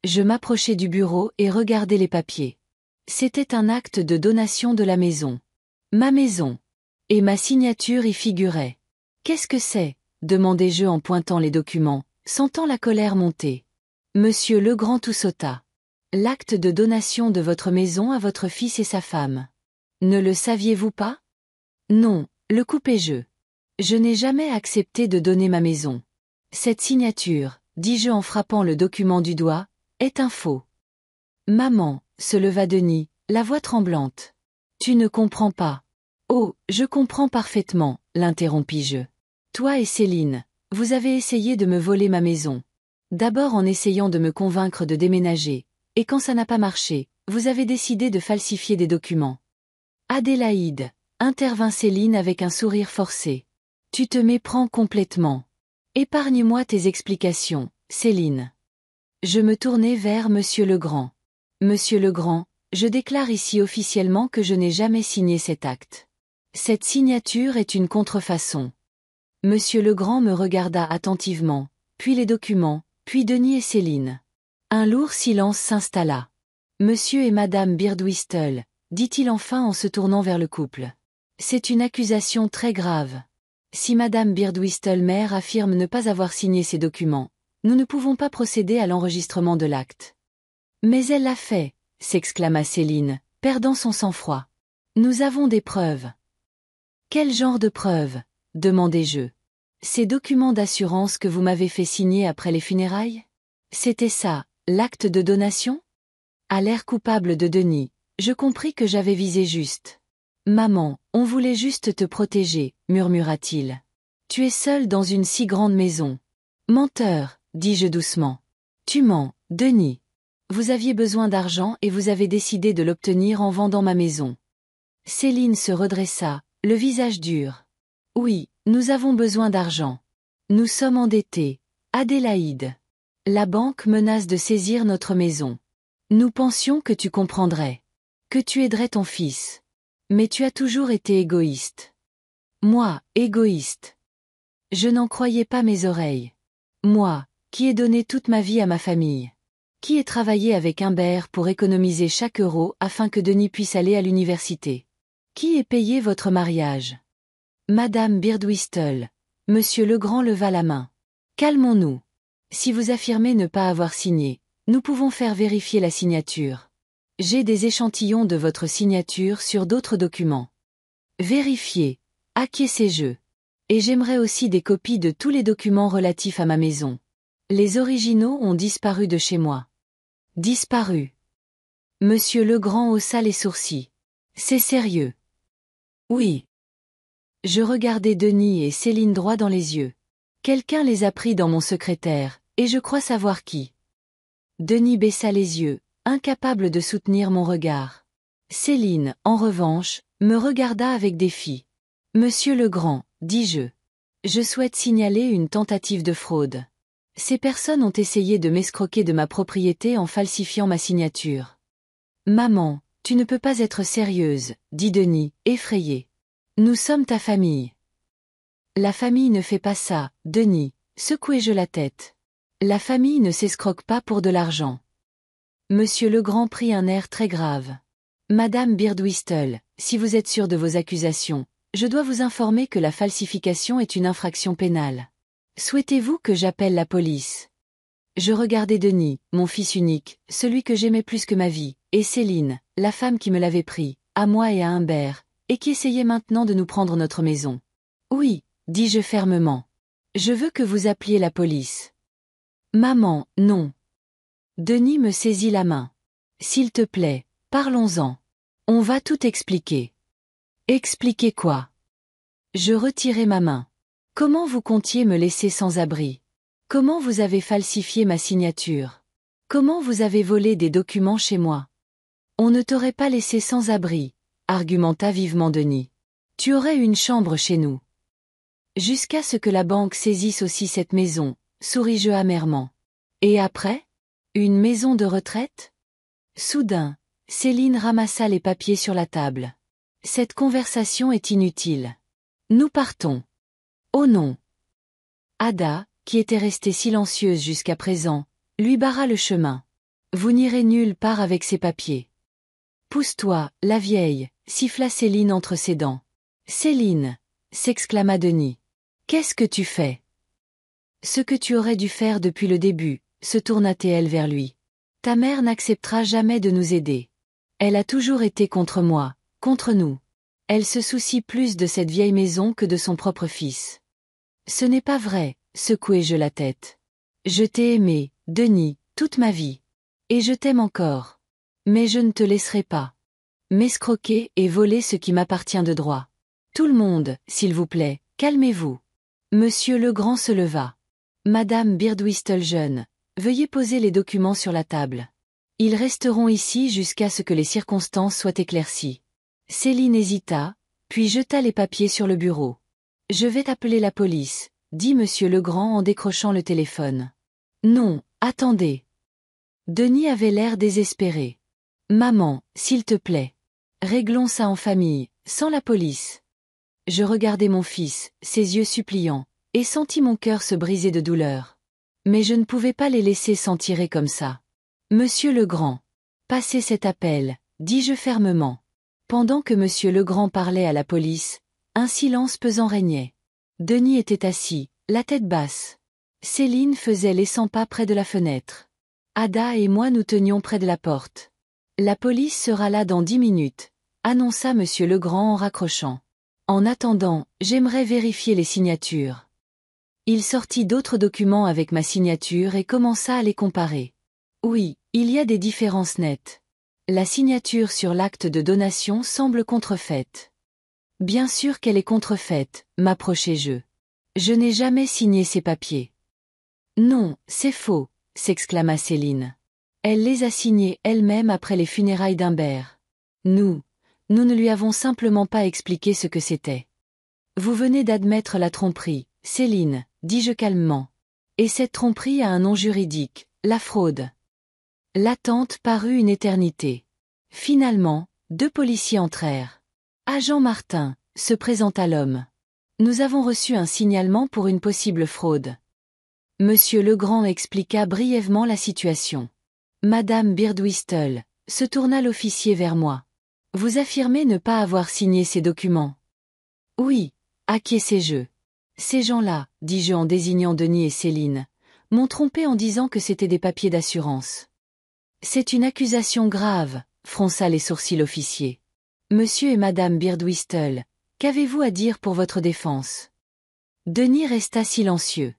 Je m'approchai du bureau et regardai les papiers. C'était un acte de donation de la maison. Ma maison. Et ma signature y figurait. « Qu'est-ce que c'est ?» demandai-je en pointant les documents, sentant la colère monter. Monsieur Legrand tout sauta. « L'acte de donation de votre maison à votre fils et sa femme. Ne le saviez-vous pas ? » Non, le coupai-je. Je n'ai jamais accepté de donner ma maison. Cette signature, dis-je en frappant le document du doigt, est un faux. Maman, se leva Denis, la voix tremblante. Tu ne comprends pas. Oh, je comprends parfaitement, l'interrompis-je. Toi et Céline, vous avez essayé de me voler ma maison. D'abord en essayant de me convaincre de déménager, et quand ça n'a pas marché, vous avez décidé de falsifier des documents. Adélaïde, intervint Céline avec un sourire forcé. Tu te méprends complètement. Épargne-moi tes explications, Céline. Je me tournai vers Monsieur Legrand. Monsieur Legrand, je déclare ici officiellement que je n'ai jamais signé cet acte. Cette signature est une contrefaçon. Monsieur Legrand me regarda attentivement, puis les documents, puis Denis et Céline. Un lourd silence s'installa. Monsieur et Madame Birdwhistle, dit-il enfin en se tournant vers le couple. C'est une accusation très grave. Si Madame Birdwhistle mère affirme ne pas avoir signé ces documents, nous ne pouvons pas procéder à l'enregistrement de l'acte. Mais elle l'a fait, s'exclama Céline, perdant son sang-froid. Nous avons des preuves. Quel genre de preuves ? Demandai-je. Ces documents d'assurance que vous m'avez fait signer après les funérailles ? C'était ça, l'acte de donation ? À l'air coupable de Denis, je compris que j'avais visé juste. Maman, on voulait juste te protéger, murmura-t-il. Tu es seule dans une si grande maison. Menteur, dis-je doucement. Tu mens, Denis. Vous aviez besoin d'argent et vous avez décidé de l'obtenir en vendant ma maison. Céline se redressa, le visage dur. Oui, nous avons besoin d'argent. Nous sommes endettés, Adélaïde. La banque menace de saisir notre maison. Nous pensions que tu comprendrais. Que tu aiderais ton fils. Mais tu as toujours été égoïste. Moi, égoïste. Je n'en croyais pas mes oreilles. Moi, qui ai donné toute ma vie à ma famille. Qui ai travaillé avec Humbert pour économiser chaque euro afin que Denis puisse aller à l'université. Qui ait payé votre mariage? Madame Birdwhistle. Monsieur Legrand leva la main. Calmons-nous. Si vous affirmez ne pas avoir signé, nous pouvons faire vérifier la signature. J'ai des échantillons de votre signature sur d'autres documents. Vérifiez. Acquiescez-je. Et j'aimerais aussi des copies de tous les documents relatifs à ma maison. Les originaux ont disparu de chez moi. Disparu. Monsieur Legrand haussa les sourcils. C'est sérieux. Oui. Je regardai Denis et Céline droit dans les yeux. Quelqu'un les a pris dans mon secrétaire, et je crois savoir qui. Denis baissa les yeux, incapable de soutenir mon regard. Céline, en revanche, me regarda avec défi. Monsieur Legrand, dis-je. Je souhaite signaler une tentative de fraude. Ces personnes ont essayé de m'escroquer de ma propriété en falsifiant ma signature. Maman, tu ne peux pas être sérieuse, dit Denis, effrayé. Nous sommes ta famille. La famille ne fait pas ça, Denis, secouai-je la tête. La famille ne s'escroque pas pour de l'argent. Monsieur Legrand prit un air très grave. Madame Birdwhistle, si vous êtes sûre de vos accusations, je dois vous informer que la falsification est une infraction pénale. Souhaitez-vous que j'appelle la police? Je regardai Denis, mon fils unique, celui que j'aimais plus que ma vie, et Céline, la femme qui me l'avait pris, à moi et à Humbert, et qui essayait maintenant de nous prendre notre maison. Oui, dis-je fermement. Je veux que vous appeliez la police. Maman, non. Denis me saisit la main. S'il te plaît, parlons-en. On va tout expliquer. Expliquer quoi? Je retirai ma main. Comment vous comptiez me laisser sans abri? Comment vous avez falsifié ma signature? Comment vous avez volé des documents chez moi? On ne t'aurait pas laissé sans abri, argumenta vivement Denis. Tu aurais une chambre chez nous. Jusqu'à ce que la banque saisisse aussi cette maison, souris-je amèrement. Et après? Une maison de retraite? Soudain, Céline ramassa les papiers sur la table. Cette conversation est inutile. Nous partons. Oh non. Ada, qui était restée silencieuse jusqu'à présent, lui barra le chemin. Vous n'irez nulle part avec ces papiers. Pousse-toi, la vieille, siffla Céline entre ses dents. Céline, s'exclama Denis. Qu'est-ce que tu fais? Ce que tu aurais dû faire depuis le début, se tourna-t-elle vers lui. Ta mère n'acceptera jamais de nous aider. Elle a toujours été contre moi, contre nous. Elle se soucie plus de cette vieille maison que de son propre fils. Ce n'est pas vrai, secouai-je la tête. Je t'ai aimé, Denis, toute ma vie. Et je t'aime encore. Mais je ne te laisserai pas m'escroquer et voler ce qui m'appartient de droit. Tout le monde, s'il vous plaît, calmez-vous. Monsieur Legrand se leva. Madame Birdwhistle jeune, veuillez poser les documents sur la table. Ils resteront ici jusqu'à ce que les circonstances soient éclaircies. Céline hésita, puis jeta les papiers sur le bureau. Je vais appeler la police, dit Monsieur Legrand en décrochant le téléphone. Non, attendez. Denis avait l'air désespéré. Maman, s'il te plaît. Réglons ça en famille, sans la police. Je regardai mon fils, ses yeux suppliants, et sentis mon cœur se briser de douleur. Mais je ne pouvais pas les laisser s'en tirer comme ça. Monsieur Legrand. Passez cet appel, dis-je fermement. Pendant que Monsieur Legrand parlait à la police, un silence pesant régnait. Denis était assis, la tête basse. Céline faisait les 100 pas près de la fenêtre. Ada et moi nous tenions près de la porte. La police sera là dans 10 minutes, annonça Monsieur Legrand en raccrochant. En attendant, j'aimerais vérifier les signatures. Il sortit d'autres documents avec ma signature et commença à les comparer. Oui, il y a des différences nettes. La signature sur l'acte de donation semble contrefaite. Bien sûr qu'elle est contrefaite, m'approchai-je. Je n'ai jamais signé ces papiers. Non, c'est faux, s'exclama Céline. Elle les a signés elle-même après les funérailles d'Humbert. Nous ne lui avons simplement pas expliqué ce que c'était. Vous venez d'admettre la tromperie, Céline, dis-je calmement. Et cette tromperie a un nom juridique, la fraude. L'attente parut une éternité. Finalement, 2 policiers entrèrent. Agent Martin, se présenta l'homme. Nous avons reçu un signalement pour une possible fraude. Monsieur Legrand expliqua brièvement la situation. Madame Birdwhistle, se tourna l'officier vers moi. Vous affirmez ne pas avoir signé ces documents? Oui, acquiesçai-je. Ces gens-là, dis-je en désignant Denis et Céline, m'ont trompé en disant que c'étaient des papiers d'assurance. C'est une accusation grave, fronça les sourcils l'officier. Monsieur et Madame Birdwhistle, qu'avez-vous à dire pour votre défense? Denis resta silencieux.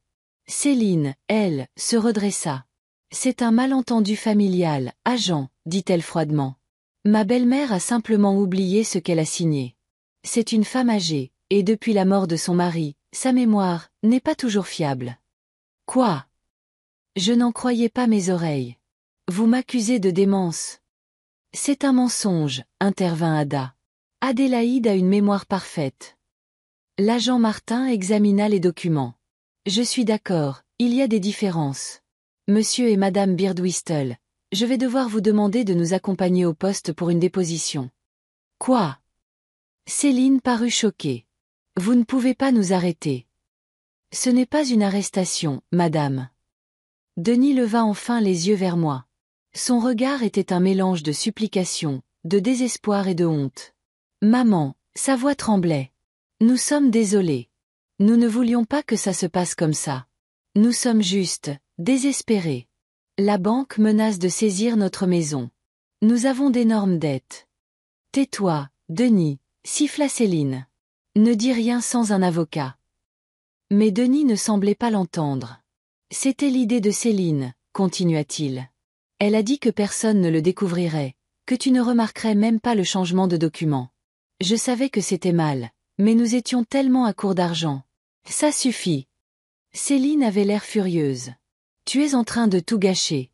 Céline, elle, se redressa. C'est un malentendu familial, agent, dit-elle froidement. Ma belle-mère a simplement oublié ce qu'elle a signé. C'est une femme âgée, et depuis la mort de son mari, sa mémoire n'est pas toujours fiable. Quoi? Je n'en croyais pas mes oreilles. Vous m'accusez de démence. C'est un mensonge, intervint Ada. Adélaïde a une mémoire parfaite. L'agent Martin examina les documents. Je suis d'accord, il y a des différences. Monsieur et Madame Birdwhistle, je vais devoir vous demander de nous accompagner au poste pour une déposition. Quoi? Céline parut choquée. Vous ne pouvez pas nous arrêter. Ce n'est pas une arrestation, madame. Denis leva enfin les yeux vers moi. Son regard était un mélange de supplication, de désespoir et de honte. Maman, sa voix tremblait. Nous sommes désolés. Nous ne voulions pas que ça se passe comme ça. Nous sommes juste, désespérés. La banque menace de saisir notre maison. Nous avons d'énormes dettes. Tais-toi, Denis, siffla Céline. Ne dis rien sans un avocat. Mais Denis ne semblait pas l'entendre. C'était l'idée de Céline, continua-t-il. Elle a dit que personne ne le découvrirait, que tu ne remarquerais même pas le changement de document. Je savais que c'était mal, mais nous étions tellement à court d'argent. Ça suffit. Céline avait l'air furieuse. Tu es en train de tout gâcher.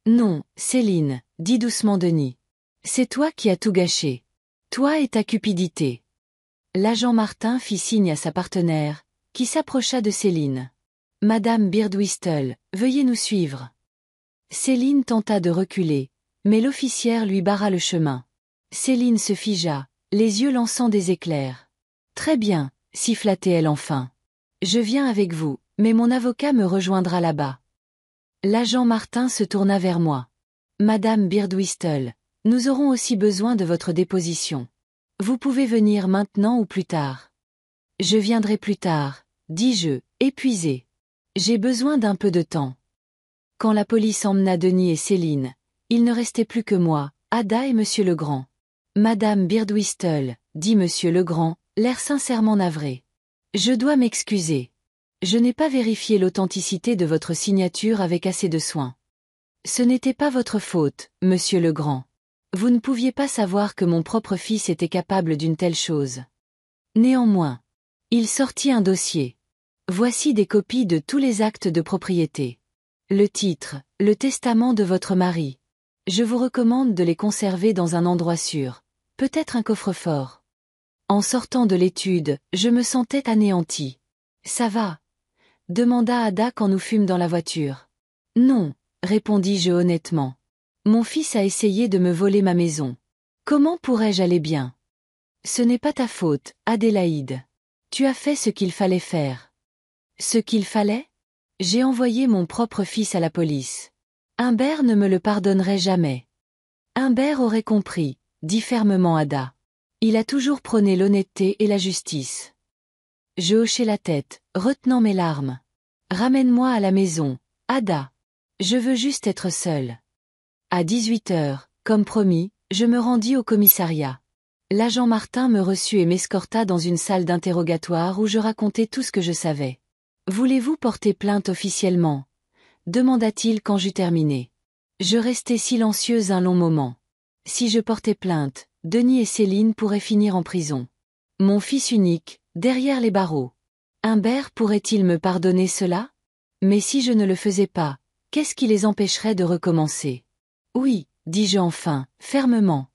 Non, Céline, dit doucement Denis. C'est toi qui as tout gâché. Toi et ta cupidité. L'agent Martin fit signe à sa partenaire, qui s'approcha de Céline. Madame Birdwhistle, veuillez nous suivre. Céline tenta de reculer, mais l'officière lui barra le chemin. Céline se figea, les yeux lançant des éclairs. Très bien, siffla-t-elle enfin. Je viens avec vous, mais mon avocat me rejoindra là-bas. L'agent Martin se tourna vers moi. Madame Birdwhistle, nous aurons aussi besoin de votre déposition. Vous pouvez venir maintenant ou plus tard. Je viendrai plus tard, dis-je, épuisé. J'ai besoin d'un peu de temps. Quand la police emmena Denis et Céline, il ne restait plus que moi, Ada et Monsieur Legrand. Madame Birdwhistle, dit Monsieur Legrand, l'air sincèrement navré. Je dois m'excuser. Je n'ai pas vérifié l'authenticité de votre signature avec assez de soin. Ce n'était pas votre faute, Monsieur Legrand. Vous ne pouviez pas savoir que mon propre fils était capable d'une telle chose. Néanmoins, il sortit un dossier. Voici des copies de tous les actes de propriété. Le titre, le testament de votre mari. Je vous recommande de les conserver dans un endroit sûr, peut-être un coffre-fort. En sortant de l'étude, je me sentais anéanti. Ça va? Demanda Ada quand nous fûmes dans la voiture. Non, répondis-je honnêtement. Mon fils a essayé de me voler ma maison. Comment pourrais-je aller bien? Ce n'est pas ta faute, Adélaïde. Tu as fait ce qu'il fallait faire. Ce qu'il fallait? J'ai envoyé mon propre fils à la police. Humbert ne me le pardonnerait jamais. Humbert aurait compris, dit fermement Ada. Il a toujours prôné l'honnêteté et la justice. Je hochai la tête, retenant mes larmes. Ramène-moi à la maison, Ada. Je veux juste être seule. À 18h, comme promis, je me rendis au commissariat. L'agent Martin me reçut et m'escorta dans une salle d'interrogatoire où je racontai tout ce que je savais. Voulez-vous porter plainte officiellement? Demanda-t-il quand j'eus terminé. Je restai silencieuse un long moment. Si je portais plainte, Denis et Céline pourraient finir en prison. Mon fils unique, derrière les barreaux. Humbert pourrait-il me pardonner cela? Mais si je ne le faisais pas, qu'est-ce qui les empêcherait de recommencer? Oui, dis-je enfin, fermement.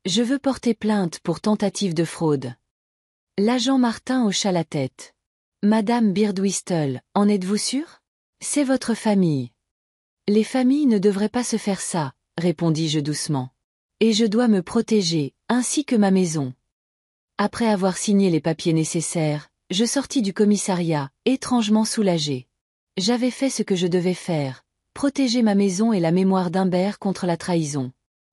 Je veux porter plainte pour tentative de fraude. L'agent Martin hocha la tête. Madame Birdwhistle, en êtes-vous sûre? C'est votre famille. Les familles ne devraient pas se faire ça, répondis-je doucement. Et je dois me protéger, ainsi que ma maison. Après avoir signé les papiers nécessaires, je sortis du commissariat, étrangement soulagé. J'avais fait ce que je devais faire, protéger ma maison et la mémoire d'Humbert contre la trahison.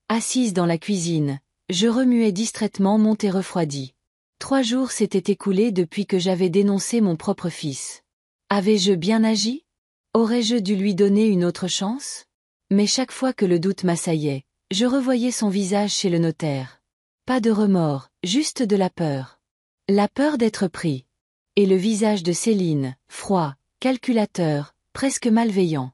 Assise dans la cuisine, je remuais distraitement mon thé refroidi. 3 jours s'étaient écoulés depuis que j'avais dénoncé mon propre fils. Avais-je bien agi? Aurais-je dû lui donner une autre chance? Mais chaque fois que le doute m'assaillait, je revoyais son visage chez le notaire. Pas de remords, juste de la peur. La peur d'être pris. Et le visage de Céline, froid, calculateur, presque malveillant.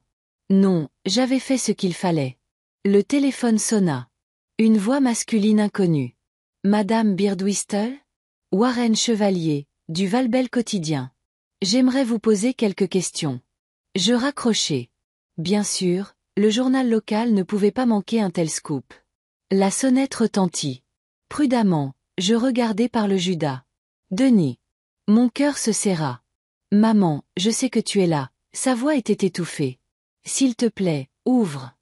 Non, j'avais fait ce qu'il fallait. Le téléphone sonna. Une voix masculine inconnue. Madame Birdwhistle? Warren Chevalier, du Val-Bel quotidien. J'aimerais vous poser quelques questions. Je raccrochai. Bien sûr, le journal local ne pouvait pas manquer un tel scoop. La sonnette retentit. Prudemment, je regardai par le Judas. Denis. Mon cœur se serra. Maman, je sais que tu es là. Sa voix était étouffée. S'il te plaît, ouvre.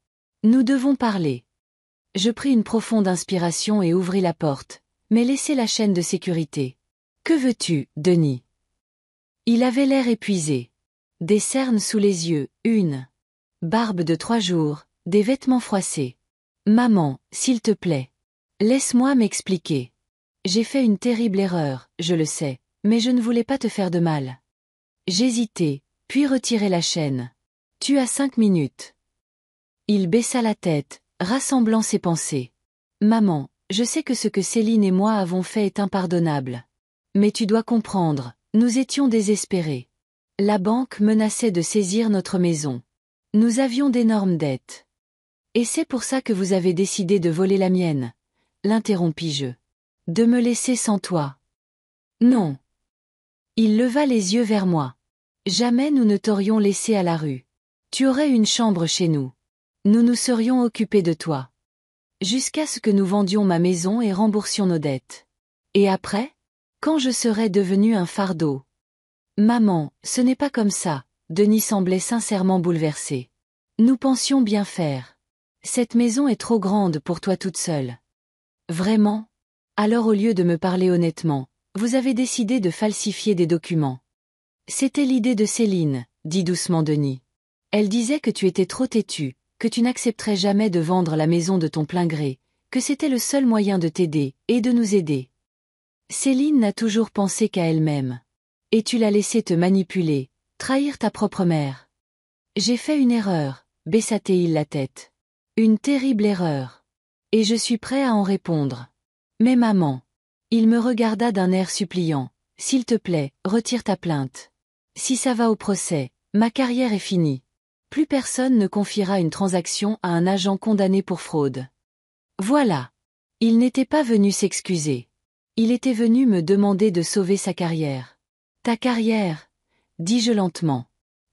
Nous devons parler. Je pris une profonde inspiration et ouvris la porte, mais laissai la chaîne de sécurité. Que veux-tu, Denis? Il avait l'air épuisé. Des cernes sous les yeux, une barbe de 3 jours, des vêtements froissés. Maman, s'il te plaît. Laisse-moi m'expliquer. J'ai fait une terrible erreur, je le sais, mais je ne voulais pas te faire de mal. J'hésitai, puis retirai la chaîne. Tu as 5 minutes. Il baissa la tête, rassemblant ses pensées. Maman, je sais que ce que Céline et moi avons fait est impardonnable. Mais tu dois comprendre, nous étions désespérés. La banque menaçait de saisir notre maison. Nous avions d'énormes dettes. Et c'est pour ça que vous avez décidé de voler la mienne, l'interrompis-je. De me laisser sans toi. Non. Il leva les yeux vers moi. Jamais nous ne t'aurions laissé à la rue. Tu aurais une chambre chez nous. Nous nous serions occupés de toi. Jusqu'à ce que nous vendions ma maison et remboursions nos dettes. Et après? Quand je serais devenu un fardeau? Maman, ce n'est pas comme ça, Denis semblait sincèrement bouleversé. Nous pensions bien faire. Cette maison est trop grande pour toi toute seule. Vraiment? Alors au lieu de me parler honnêtement, vous avez décidé de falsifier des documents. C'était l'idée de Céline, dit doucement Denis. Elle disait que tu étais trop têtu, que tu n'accepterais jamais de vendre la maison de ton plein gré, que c'était le seul moyen de t'aider, et de nous aider. Céline n'a toujours pensé qu'à elle-même. Et tu l'as laissé te manipuler, trahir ta propre mère. J'ai fait une erreur, baissa-t-il la tête. Une terrible erreur. Et je suis prêt à en répondre. Mais maman. Il me regarda d'un air suppliant. S'il te plaît, retire ta plainte. Si ça va au procès, ma carrière est finie. Plus personne ne confiera une transaction à un agent condamné pour fraude. Voilà. Il n'était pas venu s'excuser. Il était venu me demander de sauver sa carrière. Ta carrière, dis-je lentement.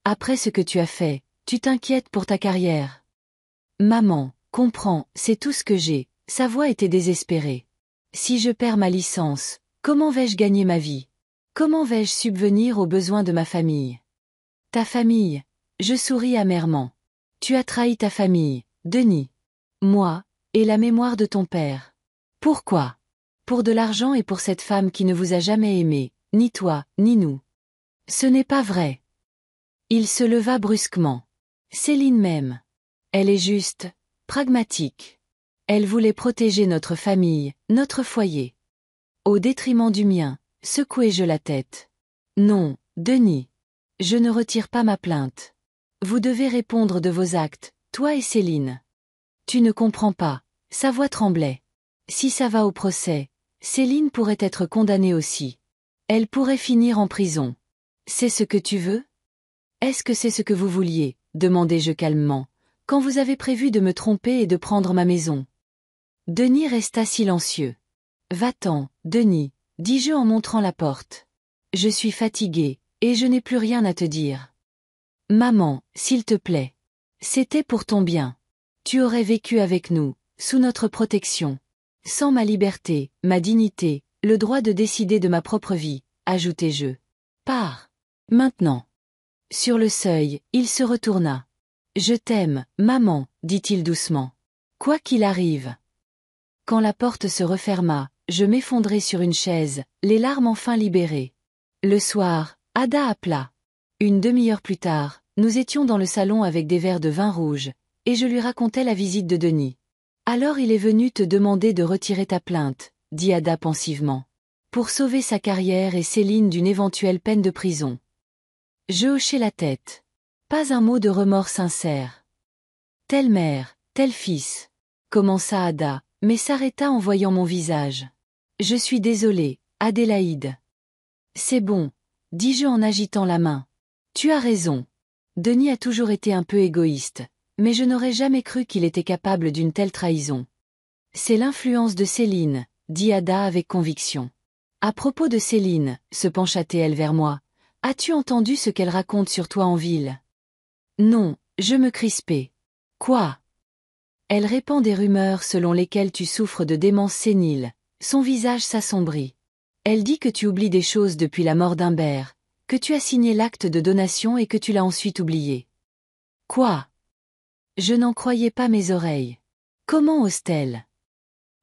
Après ce que tu as fait, tu t'inquiètes pour ta carrière. Maman, comprends, c'est tout ce que j'ai. Sa voix était désespérée. Si je perds ma licence, comment vais-je gagner ma vie? Comment vais-je subvenir aux besoins de ma famille? Ta famille, je souris amèrement. Tu as trahi ta famille, Denis. Moi, et la mémoire de ton père. Pourquoi? Pour de l'argent et pour cette femme qui ne vous a jamais aimé, ni toi, ni nous. Ce n'est pas vrai. Il se leva brusquement. Céline m'aime. Elle est juste, pragmatique. Elle voulait protéger notre famille, notre foyer. Au détriment du mien, secouai-je la tête. Non, Denis. Je ne retire pas ma plainte. Vous devez répondre de vos actes, toi et Céline. Tu ne comprends pas, sa voix tremblait. Si ça va au procès, Céline pourrait être condamnée aussi. Elle pourrait finir en prison. C'est ce que tu veux? Est-ce que c'est ce que vous vouliez, demandai-je calmement, quand vous avez prévu de me tromper et de prendre ma maison? Denis resta silencieux. Va-t'en, Denis, dis-je en montrant la porte. Je suis fatiguée, et je n'ai plus rien à te dire. Maman, s'il te plaît. C'était pour ton bien. Tu aurais vécu avec nous, sous notre protection. Sans ma liberté, ma dignité, le droit de décider de ma propre vie, ajoutai-je. Pars. Maintenant. Sur le seuil, il se retourna. Je t'aime, maman, dit-il doucement. Quoi qu'il arrive. Quand la porte se referma, je m'effondrai sur une chaise, les larmes enfin libérées. Le soir, Ada appela. Une demi-heure plus tard, nous étions dans le salon avec des verres de vin rouge, et je lui racontais la visite de Denis. Alors il est venu te demander de retirer ta plainte, dit Ada pensivement. Pour sauver sa carrière et Céline d'une éventuelle peine de prison. Je hochai la tête. Pas un mot de remords sincère. Telle mère, tel fils, commença Ada, mais s'arrêta en voyant mon visage. Je suis désolée, Adélaïde. C'est bon, dis-je en agitant la main. Tu as raison. Denis a toujours été un peu égoïste, mais je n'aurais jamais cru qu'il était capable d'une telle trahison. C'est l'influence de Céline, dit Ada avec conviction. À propos de Céline, se pencha-t-elle vers moi, as-tu entendu ce qu'elle raconte sur toi en ville? Non, je me crispais. Quoi? Elle répand des rumeurs selon lesquelles tu souffres de démence sénile. Son visage s'assombrit. Elle dit que tu oublies des choses depuis la mort d'Humbert, que tu as signé l'acte de donation et que tu l'as ensuite oublié. Quoi? Je n'en croyais pas mes oreilles. Comment ose-t-elle?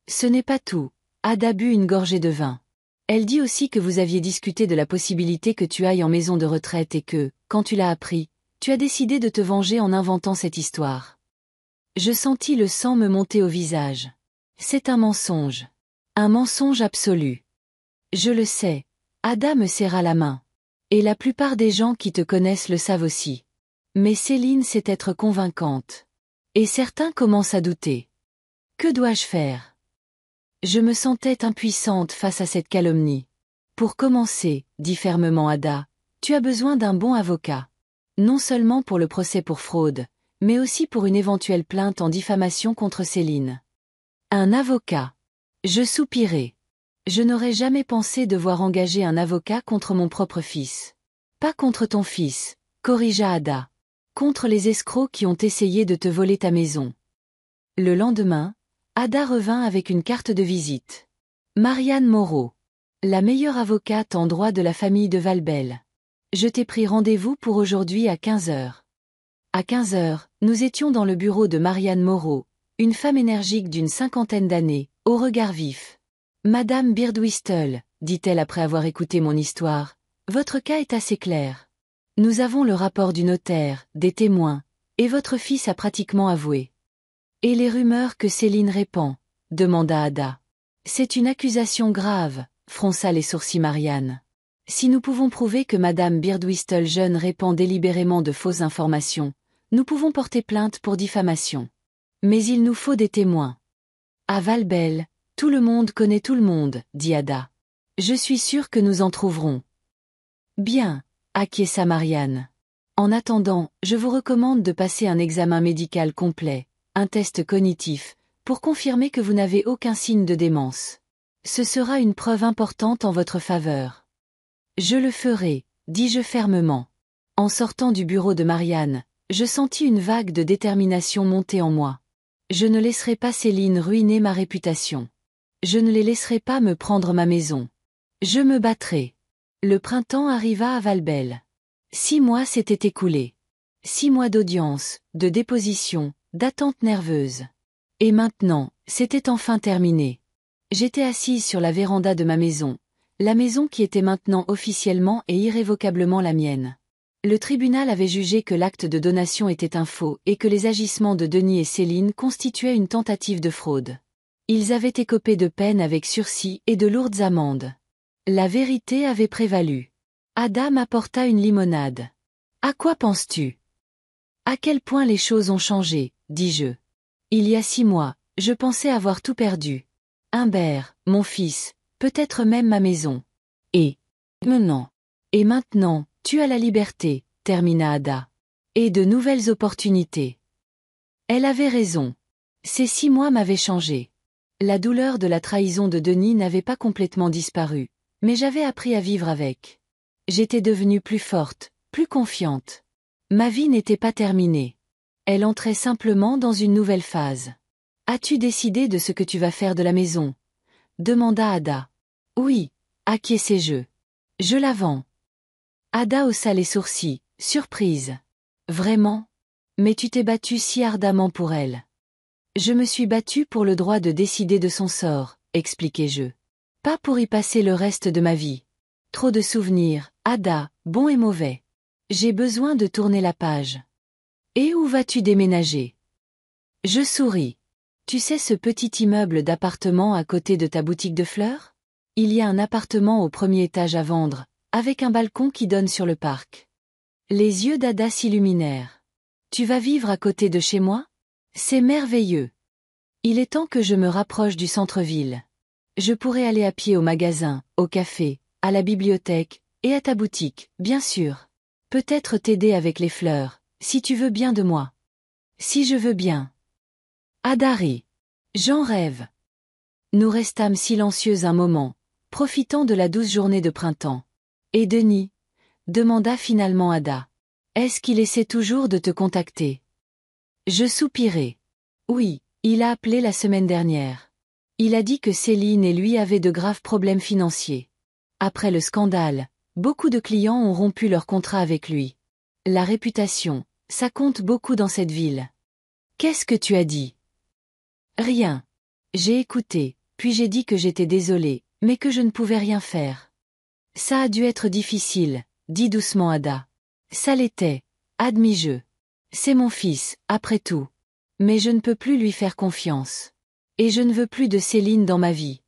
Ce n'est pas tout. Ada but une gorgée de vin. Elle dit aussi que vous aviez discuté de la possibilité que tu ailles en maison de retraite et que, quand tu l'as appris, tu as décidé de te venger en inventant cette histoire. Je sentis le sang me monter au visage. C'est un mensonge. Un mensonge absolu. Je le sais. Ada me serra la main. Et la plupart des gens qui te connaissent le savent aussi. Mais Céline sait être convaincante. Et certains commencent à douter. Que dois-je faire? Je me sentais impuissante face à cette calomnie. Pour commencer, dit fermement Ada, tu as besoin d'un bon avocat. Non seulement pour le procès pour fraude, mais aussi pour une éventuelle plainte en diffamation contre Céline. Un avocat. Je soupirai. Je n'aurais jamais pensé devoir engager un avocat contre mon propre fils. Pas contre ton fils, corrigea Ada. Contre les escrocs qui ont essayé de te voler ta maison. Le lendemain, Ada revint avec une carte de visite. Marianne Moreau. La meilleure avocate en droit de la famille de Valbel. Je t'ai pris rendez-vous pour aujourd'hui à 15 heures. À 15 heures, nous étions dans le bureau de Marianne Moreau, une femme énergique d'une 50aine d'années, au regard vif. Madame Birdwhistle, dit-elle après avoir écouté mon histoire, votre cas est assez clair. Nous avons le rapport du notaire, des témoins, et votre fils a pratiquement avoué. Et les rumeurs que Céline répand? Demanda Ada. C'est une accusation grave, fronça les sourcils Marianne. Si nous pouvons prouver que Madame Birdwhistle jeune répand délibérément de fausses informations, nous pouvons porter plainte pour diffamation. Mais il nous faut des témoins. À Valbel, tout le monde connaît tout le monde, dit Ada. Je suis sûre que nous en trouverons. Bien, acquiesça Marianne. En attendant, je vous recommande de passer un examen médical complet, un test cognitif, pour confirmer que vous n'avez aucun signe de démence. Ce sera une preuve importante en votre faveur. Je le ferai, dis-je fermement. En sortant du bureau de Marianne, je sentis une vague de détermination monter en moi. Je ne laisserai pas Céline ruiner ma réputation. Je ne les laisserai pas me prendre ma maison. Je me battrai. Le printemps arriva à Valbel. 6 mois s'étaient écoulés. 6 mois d'audience, de déposition, d'attente nerveuse. Et maintenant, c'était enfin terminé. J'étais assise sur la véranda de ma maison, la maison qui était maintenant officiellement et irrévocablement la mienne. Le tribunal avait jugé que l'acte de donation était un faux et que les agissements de Denis et Céline constituaient une tentative de fraude. Ils avaient écopé de peine avec sursis et de lourdes amendes. La vérité avait prévalu. Ada m'apporta une limonade. « À quoi penses-tu ? » « À quel point les choses ont changé, dis-je. Il y a 6 mois, je pensais avoir tout perdu. Humbert, mon fils, peut-être même ma maison. Et maintenant, tu as la liberté, termina Ada. Et de nouvelles opportunités. Elle avait raison. Ces 6 mois m'avaient changé. La douleur de la trahison de Denis n'avait pas complètement disparu, Mais j'avais appris à vivre avec. J'étais devenue plus forte, plus confiante. Ma vie n'était pas terminée. Elle entrait simplement dans une nouvelle phase. As-tu décidé de ce que tu vas faire de la maison? Demanda Ada. Oui, acquiesçai-je. Je la vends. Ada haussa les sourcils, surprise. Vraiment? Mais tu t'es battue si ardemment pour elle. Je me suis battue pour le droit de décider de son sort, expliquai-je. Pas pour y passer le reste de ma vie. Trop de souvenirs, Ada, bons et mauvais. J'ai besoin de tourner la page. Et où vas-tu déménager? Je souris. Tu sais ce petit immeuble d'appartement à côté de ta boutique de fleurs? Il y a un appartement au premier étage à vendre, avec un balcon qui donne sur le parc. Les yeux d'Ada s'illuminèrent. Tu vas vivre à côté de chez moi? C'est merveilleux. Il est temps que je me rapproche du centre-ville. Je pourrai aller à pied au magasin, au café, à la bibliothèque, et à ta boutique, bien sûr. Peut-être t'aider avec les fleurs, si tu veux bien de moi. Si je veux bien. Ada rit. J'en rêve. Nous restâmes silencieux un moment, profitant de la douce journée de printemps. Et Denis? Demanda finalement Ada. Est-ce qu'il essaie toujours de te contacter? Je soupirai. Oui, il a appelé la semaine dernière. Il a dit que Céline et lui avaient de graves problèmes financiers. Après le scandale, beaucoup de clients ont rompu leur contrat avec lui. La réputation, ça compte beaucoup dans cette ville. Qu'est-ce que tu as dit? Rien. J'ai écouté, puis j'ai dit que j'étais désolée, mais que je ne pouvais rien faire. Ça a dû être difficile, dit doucement Ada. Ça l'était, admis-je. C'est mon fils, après tout. Mais je ne peux plus lui faire confiance. Et je ne veux plus de Céline dans ma vie.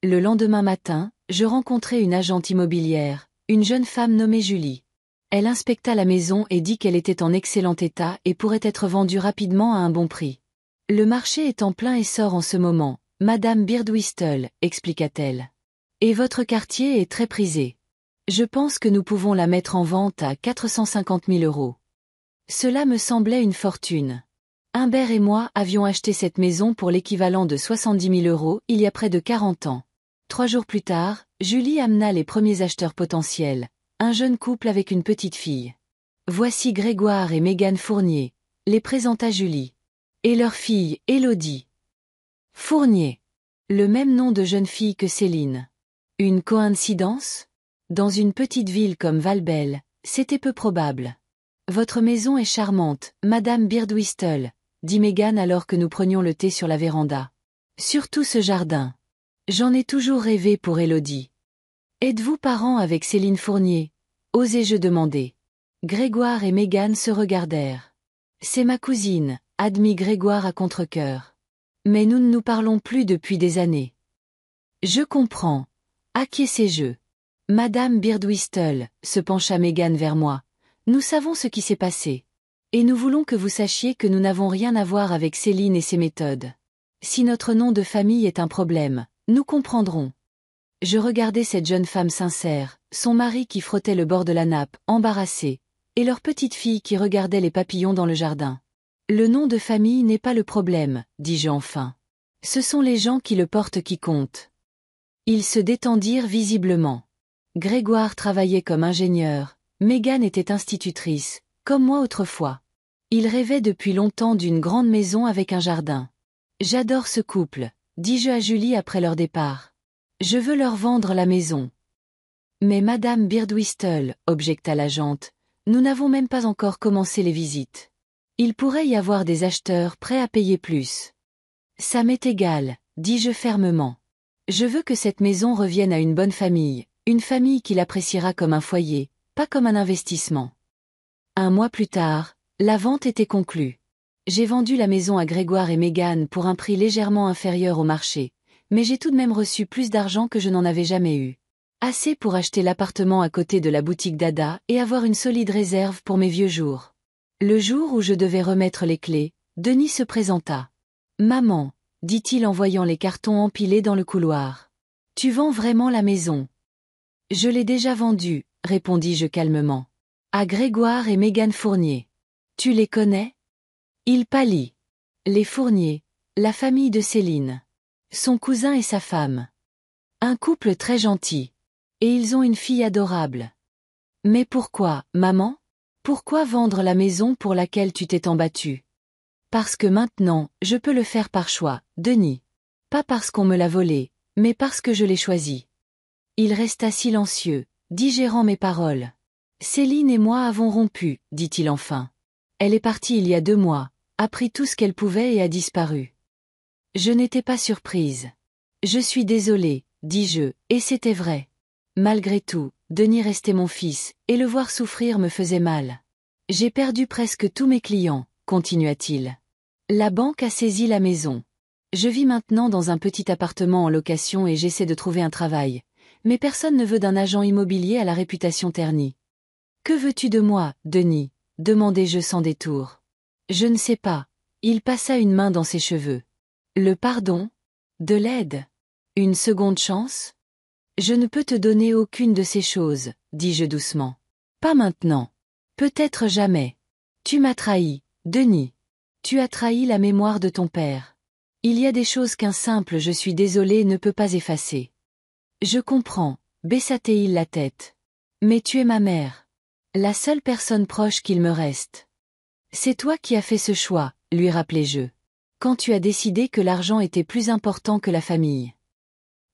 Le lendemain matin, je rencontrai une agente immobilière, une jeune femme nommée Julie. Elle inspecta la maison et dit qu'elle était en excellent état et pourrait être vendue rapidement à un bon prix. Le marché est en plein essor en ce moment, Madame Birdwhistle, expliqua-t-elle. Et votre quartier est très prisé. Je pense que nous pouvons la mettre en vente à 450 000 €. Cela me semblait une fortune. Humbert et moi avions acheté cette maison pour l'équivalent de 70 000 € il y a près de 40 ans. 3 jours plus tard, Julie amena les premiers acheteurs potentiels, un jeune couple avec une petite fille. Voici Grégoire et Mégane Fournier, les présenta Julie. Et leur fille, Élodie. Fournier. Le même nom de jeune fille que Céline. Une coïncidence? Dans une petite ville comme Valbelle, c'était peu probable. Votre maison est charmante, Madame Birdwhistle, dit Mégane alors que nous prenions le thé sur la véranda. Surtout ce jardin. J'en ai toujours rêvé pour Élodie. Êtes-vous parent avec Céline Fournier? Osai-je demander. Grégoire et Mégane se regardèrent. C'est ma cousine, admit Grégoire à contre-cœur. Mais nous ne nous parlons plus depuis des années. Je comprends. Acquiesçai-je. Madame Birdwhistle, se pencha Mégane vers moi. Nous savons ce qui s'est passé. Et nous voulons que vous sachiez que nous n'avons rien à voir avec Céline et ses méthodes. Si notre nom de famille est un problème, nous comprendrons. Je regardais cette jeune femme sincère, son mari qui frottait le bord de la nappe, embarrassé, et leur petite fille qui regardait les papillons dans le jardin. Le nom de famille n'est pas le problème, dis-je enfin. Ce sont les gens qui le portent qui comptent. Ils se détendirent visiblement. Grégoire travaillait comme ingénieur, Mégane était institutrice, comme moi autrefois. Ils rêvaient depuis longtemps d'une grande maison avec un jardin. J'adore ce couple, dis-je à Julie après leur départ. Je veux leur vendre la maison. Mais Madame Birdwhistle, objecta l'agente, nous n'avons même pas encore commencé les visites. Il pourrait y avoir des acheteurs prêts à payer plus. Ça m'est égal, dis-je fermement. Je veux que cette maison revienne à une bonne famille, une famille qui l'appréciera comme un foyer, pas comme un investissement. Un mois plus tard, la vente était conclue. J'ai vendu la maison à Grégoire et Mégane pour un prix légèrement inférieur au marché, mais j'ai tout de même reçu plus d'argent que je n'en avais jamais eu. Assez pour acheter l'appartement à côté de la boutique d'Ada et avoir une solide réserve pour mes vieux jours. Le jour où je devais remettre les clés, Denis se présenta. « Maman, dit-il en voyant les cartons empilés dans le couloir. Tu vends vraiment la maison? Je l'ai déjà vendue, répondis-je calmement. À Grégoire et Mégane Fournier. Tu les connais? Il pâlit. Les Fournier, la famille de Céline. Son cousin et sa femme. Un couple très gentil. Et ils ont une fille adorable. Mais pourquoi, maman? Pourquoi vendre la maison pour laquelle tu t'es tant battue? Parce que maintenant, je peux le faire par choix, Denis. Pas parce qu'on me l'a volée, mais parce que je l'ai choisie. Il resta silencieux, digérant mes paroles. Céline et moi avons rompu, dit-il enfin. Elle est partie il y a 2 mois, a pris tout ce qu'elle pouvait et a disparu. Je n'étais pas surprise. Je suis désolée, dis-je, et c'était vrai. Malgré tout, Denis restait mon fils, et le voir souffrir me faisait mal. J'ai perdu presque tous mes clients, continua-t-il. La banque a saisi la maison. Je vis maintenant dans un petit appartement en location et j'essaie de trouver un travail. Mais personne ne veut d'un agent immobilier à la réputation ternie. Que veux-tu de moi, Denis? Demandai-je sans détour. Je ne sais pas. Il passa une main dans ses cheveux. Le pardon? De l'aide? Une seconde chance? Je ne peux te donner aucune de ces choses, dis-je doucement. Pas maintenant. Peut-être jamais. Tu m'as trahi, Denis. Tu as trahi la mémoire de ton père. Il y a des choses qu'un simple je suis désolé ne peut pas effacer. Je comprends, baissa-t-il la tête. Mais tu es ma mère. La seule personne proche qu'il me reste. C'est toi qui as fait ce choix, lui rappelai-je. Quand tu as décidé que l'argent était plus important que la famille.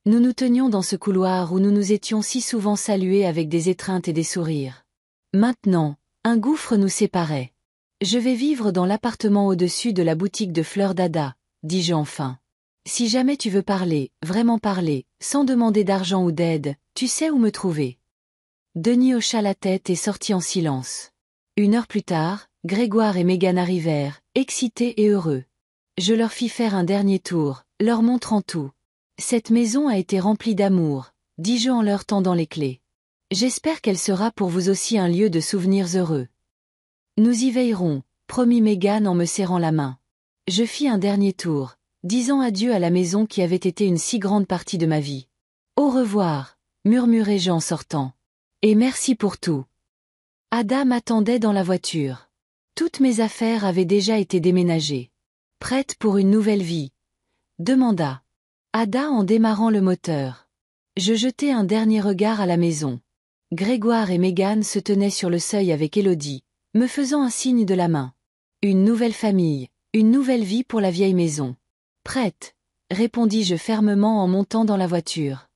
Nous nous tenions dans ce couloir où nous nous étions si souvent salués avec des étreintes et des sourires. Maintenant, un gouffre nous séparait. Je vais vivre dans l'appartement au-dessus de la boutique de fleurs d'Ada, dis-je enfin. Si jamais tu veux parler, vraiment parler, sans demander d'argent ou d'aide, tu sais où me trouver. Denis hocha la tête et sortit en silence. 1 heure plus tard, Grégoire et Mégane arrivèrent, excités et heureux. Je leur fis faire un dernier tour, leur montrant tout. Cette maison a été remplie d'amour, dis-je en leur tendant les clés. J'espère qu'elle sera pour vous aussi un lieu de souvenirs heureux. Nous y veillerons, promit Mégane en me serrant la main. Je fis un dernier tour, disant adieu à la maison qui avait été une si grande partie de ma vie. Au revoir, murmurai-je en sortant. Et merci pour tout. Ada m'attendait dans la voiture. Toutes mes affaires avaient déjà été déménagées. Prête pour une nouvelle vie? Demanda Ada en démarrant le moteur. Je jetai un dernier regard à la maison. Grégoire et Mégane se tenaient sur le seuil avec Élodie, me faisant un signe de la main. Une nouvelle famille, une nouvelle vie pour la vieille maison. Prête, répondis-je fermement en montant dans la voiture.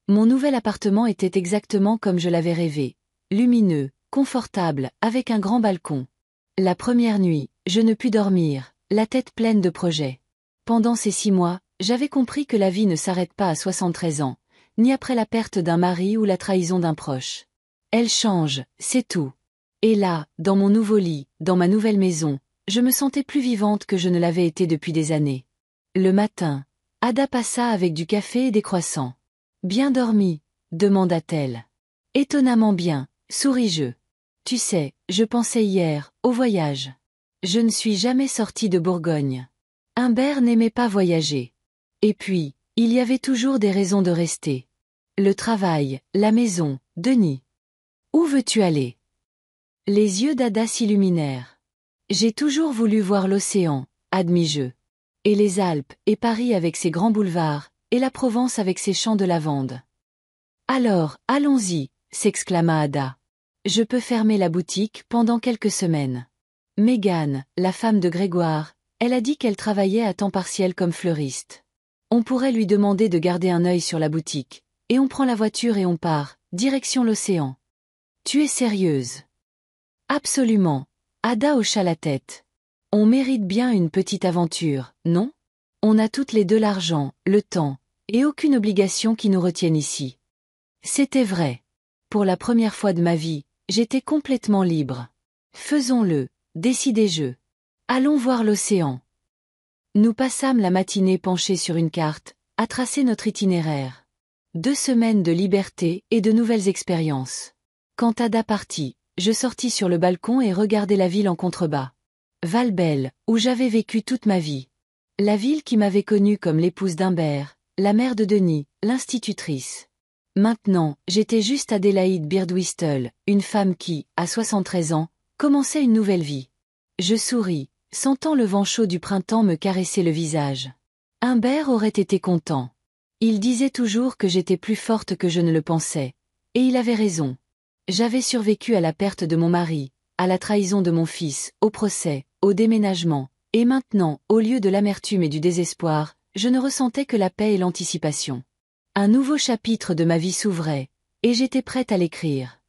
Mon nouvel appartement était exactement comme je l'avais rêvé. Lumineux, confortable, avec un grand balcon. La première nuit, je ne pus dormir, la tête pleine de projets. Pendant ces 6 mois, j'avais compris que la vie ne s'arrête pas à 73 ans, ni après la perte d'un mari ou la trahison d'un proche. Elle change, c'est tout. Et là, dans mon nouveau lit, dans ma nouvelle maison, je me sentais plus vivante que je ne l'avais été depuis des années. Le matin, Ada passa avec du café et des croissants. Bien dormi? Demanda-t-elle. Étonnamment bien, souris-je. Tu sais, je pensais hier, au voyage. Je ne suis jamais sortie de Bourgogne. Humbert n'aimait pas voyager. Et puis, il y avait toujours des raisons de rester. Le travail, la maison, Denis. Où veux-tu aller? Les yeux d'Ada s'illuminèrent. J'ai toujours voulu voir l'océan, admis-je. Et les Alpes, et Paris avec ses grands boulevards, et la Provence avec ses champs de lavande. Alors, allons-y, s'exclama Ada. Je peux fermer la boutique pendant quelques semaines. Mégane, la femme de Grégoire, elle a dit qu'elle travaillait à temps partiel comme fleuriste. On pourrait lui demander de garder un œil sur la boutique, et on prend la voiture et on part, direction l'océan. Tu es sérieuse? Absolument. Ada hocha la tête. On mérite bien une petite aventure, non? On a toutes les deux l'argent, le temps, et aucune obligation qui nous retienne ici. C'était vrai. Pour la première fois de ma vie, j'étais complètement libre. Faisons-le, décidai-je. Allons voir l'océan. Nous passâmes la matinée penchés sur une carte, à tracer notre itinéraire. 2 semaines de liberté et de nouvelles expériences. Quand Ada partit, je sortis sur le balcon et regardai la ville en contrebas. Valbelle, où j'avais vécu toute ma vie. La ville qui m'avait connue comme l'épouse d'Humbert, la mère de Denis, l'institutrice. Maintenant, j'étais juste Adélaïde Birdwistle, une femme qui, à 73 ans, commençait une nouvelle vie. Je souris, sentant le vent chaud du printemps me caresser le visage. Humbert aurait été content. Il disait toujours que j'étais plus forte que je ne le pensais. Et il avait raison. J'avais survécu à la perte de mon mari, à la trahison de mon fils, au procès, au déménagement, et maintenant, au lieu de l'amertume et du désespoir, je ne ressentais que la paix et l'anticipation. Un nouveau chapitre de ma vie s'ouvrait, et j'étais prête à l'écrire.